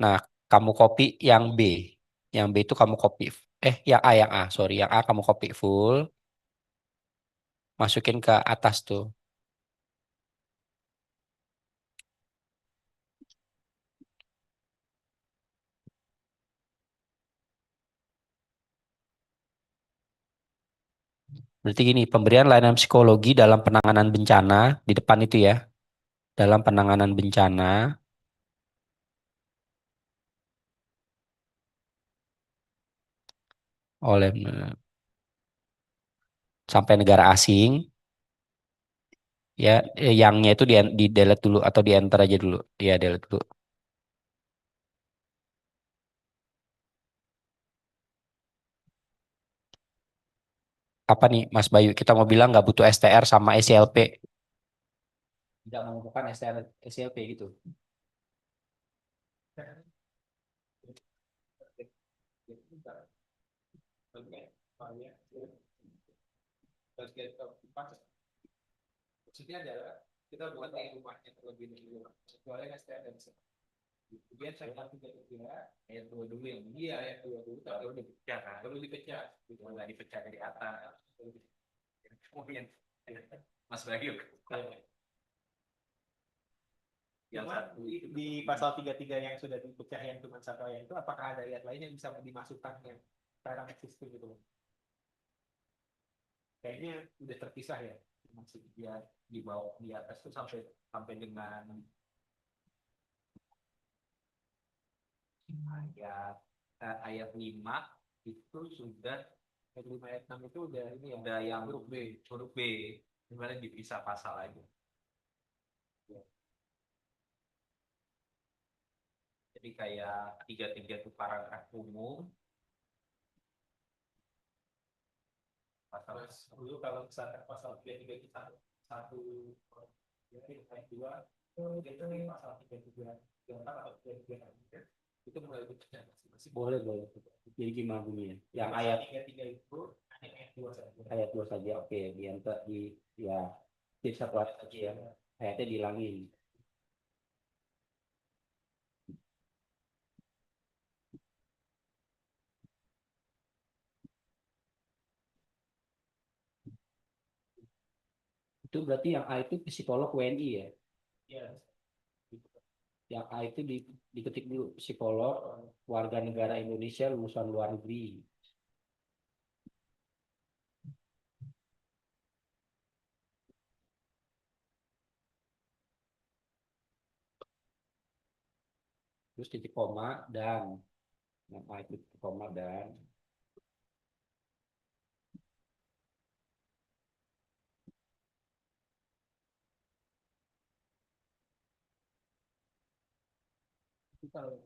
nah kamu copy yang B. Yang B itu kamu copy, yang A, sorry. Yang A kamu copy full, masukin ke atas tuh. Berarti gini, pemberian layanan psikologi dalam penanganan bencana, di depan itu ya, dalam penanganan bencana oleh sampai negara asing, ya, yangnya itu di delete dulu atau di enter aja dulu, ya delete dulu. Apa nih Mas Bayu, kita mau bilang nggak butuh STR sama SCLP, tidak mengumpulkan STR SCLP gitu. Maksudnya adalah kita buat di rumahnya terlebih dahulu. Soalnya kan saya ada kemudian saya tiga tiga ayat dua dulu yang dia ayat dua dulu tapi dipecah kan perlu dipecah gitu nggak dipecah dari atas kemudian Mas Bayu yang satu di pasal 33 yang sudah dipecah yang cuma satu ayat itu apakah ada ayat lain yang bisa dimasukkan yang sekarang existing gitu kayaknya udah terpisah ya masih dia di bawah di atas tuh sampai sampai dengan ayat ayat 5 itu sudah ayat 5 ayat 6 itu udah ini ya, udah yang huruf B dimana dipisah pasal aja. Ya. Jadi kayak 33 itu paragraf umum. Pasal dulu kalau misalkan pasal 33 kita satu jadi ayat 2 itu pasal 33 4 atau 33 itu mulai dipecah masih Boleh, boleh. Jadi gimana bunyinya? Yang ayat 33 itu ayat 2 saja. ayat 2 saja, oke. Di enter, ya, di satu ayat aja ya. Ayatnya dihilangin. Itu berarti yang A itu psikolog WNI ya. Ya, Yang A itu diketik dulu, psikolog warga negara Indonesia lulusan luar negeri. Terus titik koma dan yang A itu titik koma dan itu kalau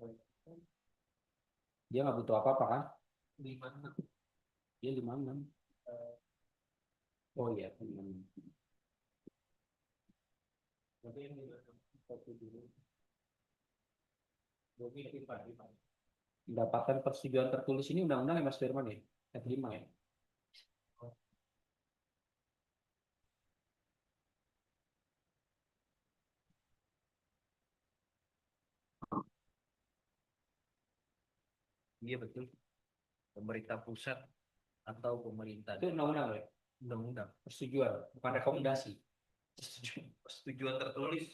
dia nggak butuh apa-apa kan? 56 Dia di mana? Oh iya, 56. tapi yang 56 satu dulu Bumi Irfan Mendapatkan persetujuan tertulis ini undang-undang ya Mas Firman ya? Ayat 5 ya? Iya betul. Pemerintah pusat atau pemerintah Itu undang-undang ya? undang-undang. Persetujuan, bukan rekomendasi. Persetujuan tertulis.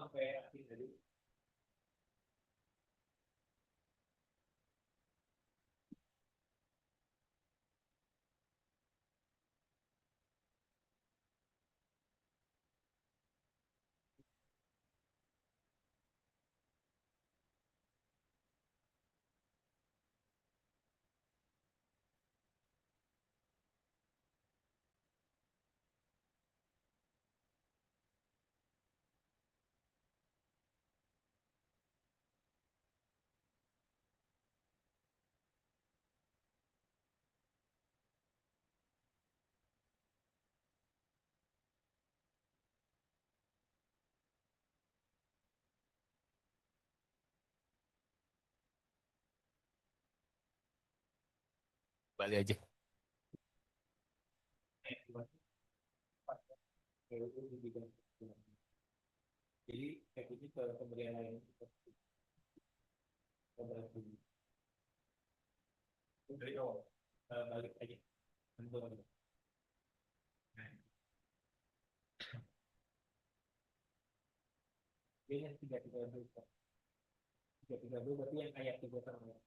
sampai akhir dari Balik aja. jadi kayak gitu ke pemberian lain dari awal balik aja. Dia yang tiga dua berarti yang ayat tiga sama.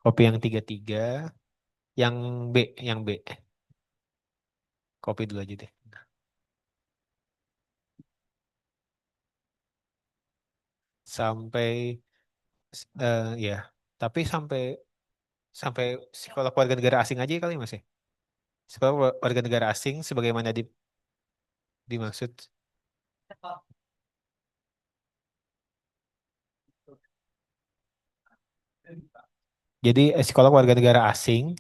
Kopi yang 33, yang B, yang B. Kopi dulu aja deh. Sampai ya, tapi sampai sampai psikolog warga negara asing aja kali Mas ya. Psikolog warga negara asing sebagaimana dimaksud. Jadi psikolog warga negara asing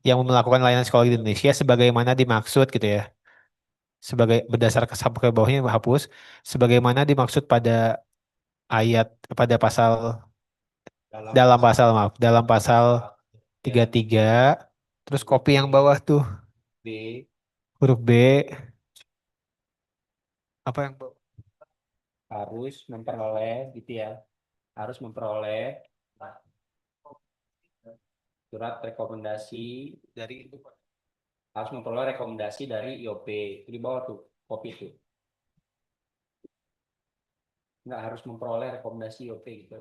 yang melakukan layanan psikologi di Indonesia sebagaimana dimaksud gitu ya. Sebagai berdasar ke bawahnya hapus sebagaimana dimaksud pada ayat pada pasal dalam pasal 33 terus kopi yang bawah tuh B huruf B apa yang harus memperoleh gitu ya, harus memperoleh surat rekomendasi dari itu harus memperoleh rekomendasi dari IOP. Itu di bawah tuh kopi itu nggak harus memperoleh rekomendasi IOP gitu.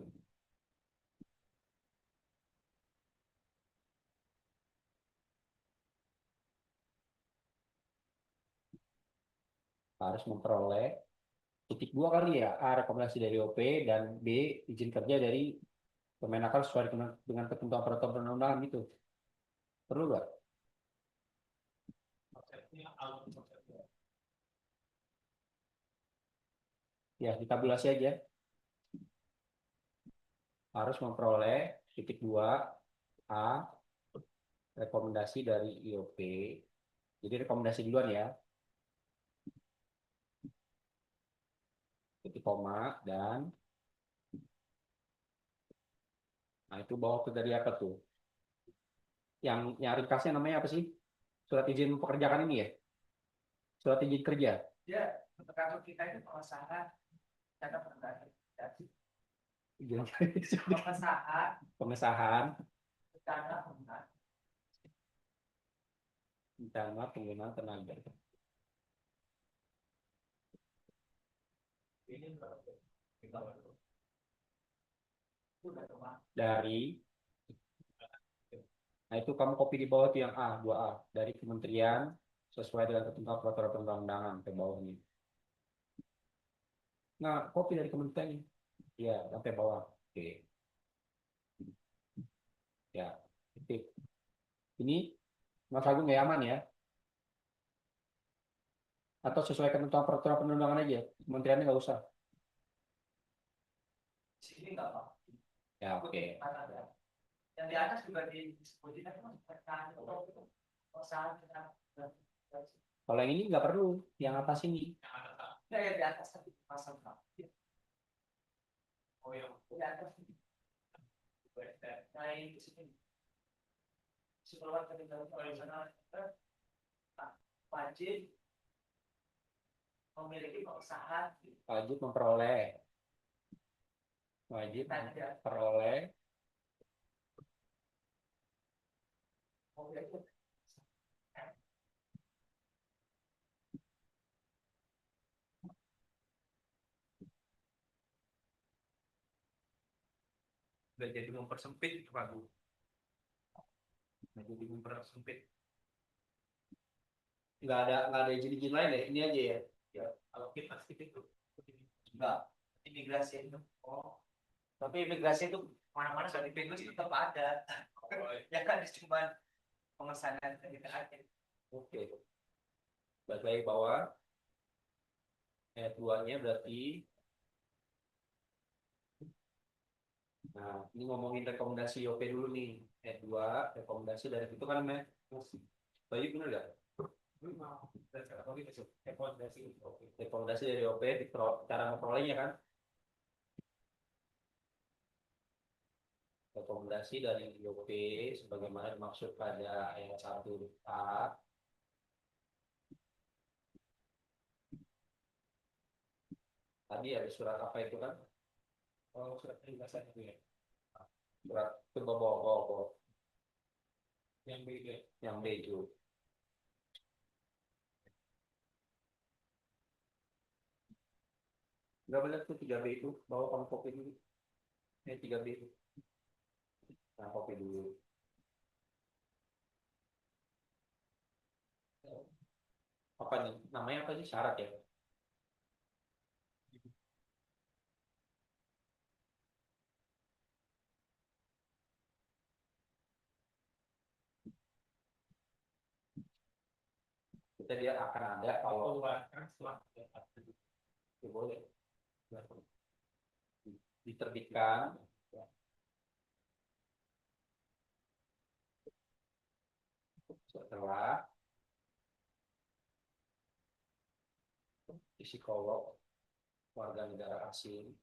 Harus memperoleh titik dua kali ya, A rekomendasi dari IOP dan B izin kerja dari Kemenaker sesuai dengan ketentuan peraturan perundang-undangan gitu. Perlu nggak? Ya ditabulasi aja. Harus memperoleh titik dua A rekomendasi dari IOP. Jadi rekomendasi duluan ya. Titik koma dan nah itu bawa ke dari apa tuh? Yang ringkasnya namanya apa sih? Surat izin pekerjaan ini ya? Surat izin kerja. Ya, untuk kasus kita itu pengesahan cara pengesahan Pengesahan secara rencana penggunaan tenaga. Dari nah itu kamu copy di bawah itu yang A, 2A dari kementerian sesuai dengan ketentuan peraturan perundang-undangan ke bawahnya. Nah, copy dari kementerian ini. Ya, sampai bawah. Oke. Ya, titik. Ini Mas Agung ya aman ya? Atau sesuai ketentuan peraturan perundang-undangan aja? Kementeriannya nggak usah. sini nggak apa. Ya, oke. Yang di atas juga disebutkan Kalau yang ini nggak perlu, yang atas ini. Nah, yang di atas tadi pasang oh yang di atas nah ini di sini si keluar dari dalam sana wajib memiliki pengusaha Wajib memperoleh, wajib memperoleh udah jadi mempersempit Pak. Udah jadi mempersempit. nggak ada izin lain ya, ini aja ya. Ya, kalau kita pasti itu Nggak. imigrasi itu. Oh, Tapi imigrasi itu mana-mana dari pintu tetap ada. Oh, ya kan cuma pengesanan kita aja. oke. Balik lagi ke bawah. Ayat 2-nya berarti. Nah, ini ngomongin rekomendasi YOP dulu nih. Ayat 2, rekomendasi dari itu kan namanya. Bayu bener nggak? Rekomendasi dari YOP, cara memperolehnya kan? Rekomendasi dari YOP sebagaimana dimaksud pada ayat 1A. Tadi ada surat apa itu kan? Oh, surat penugasan itu ya. Surat ke bawah. Yang beda. Yang B itu. Nggak benar tuh 3B itu. Bawa kamu kopi dulu. Ini 3B itu. Nah, kopi dulu. Apa nih? Namanya apa sih? Syarat ya? Kita dia akan ada kalau Setelah ya, boleh diterbitkan setelah psikolog warga negara asing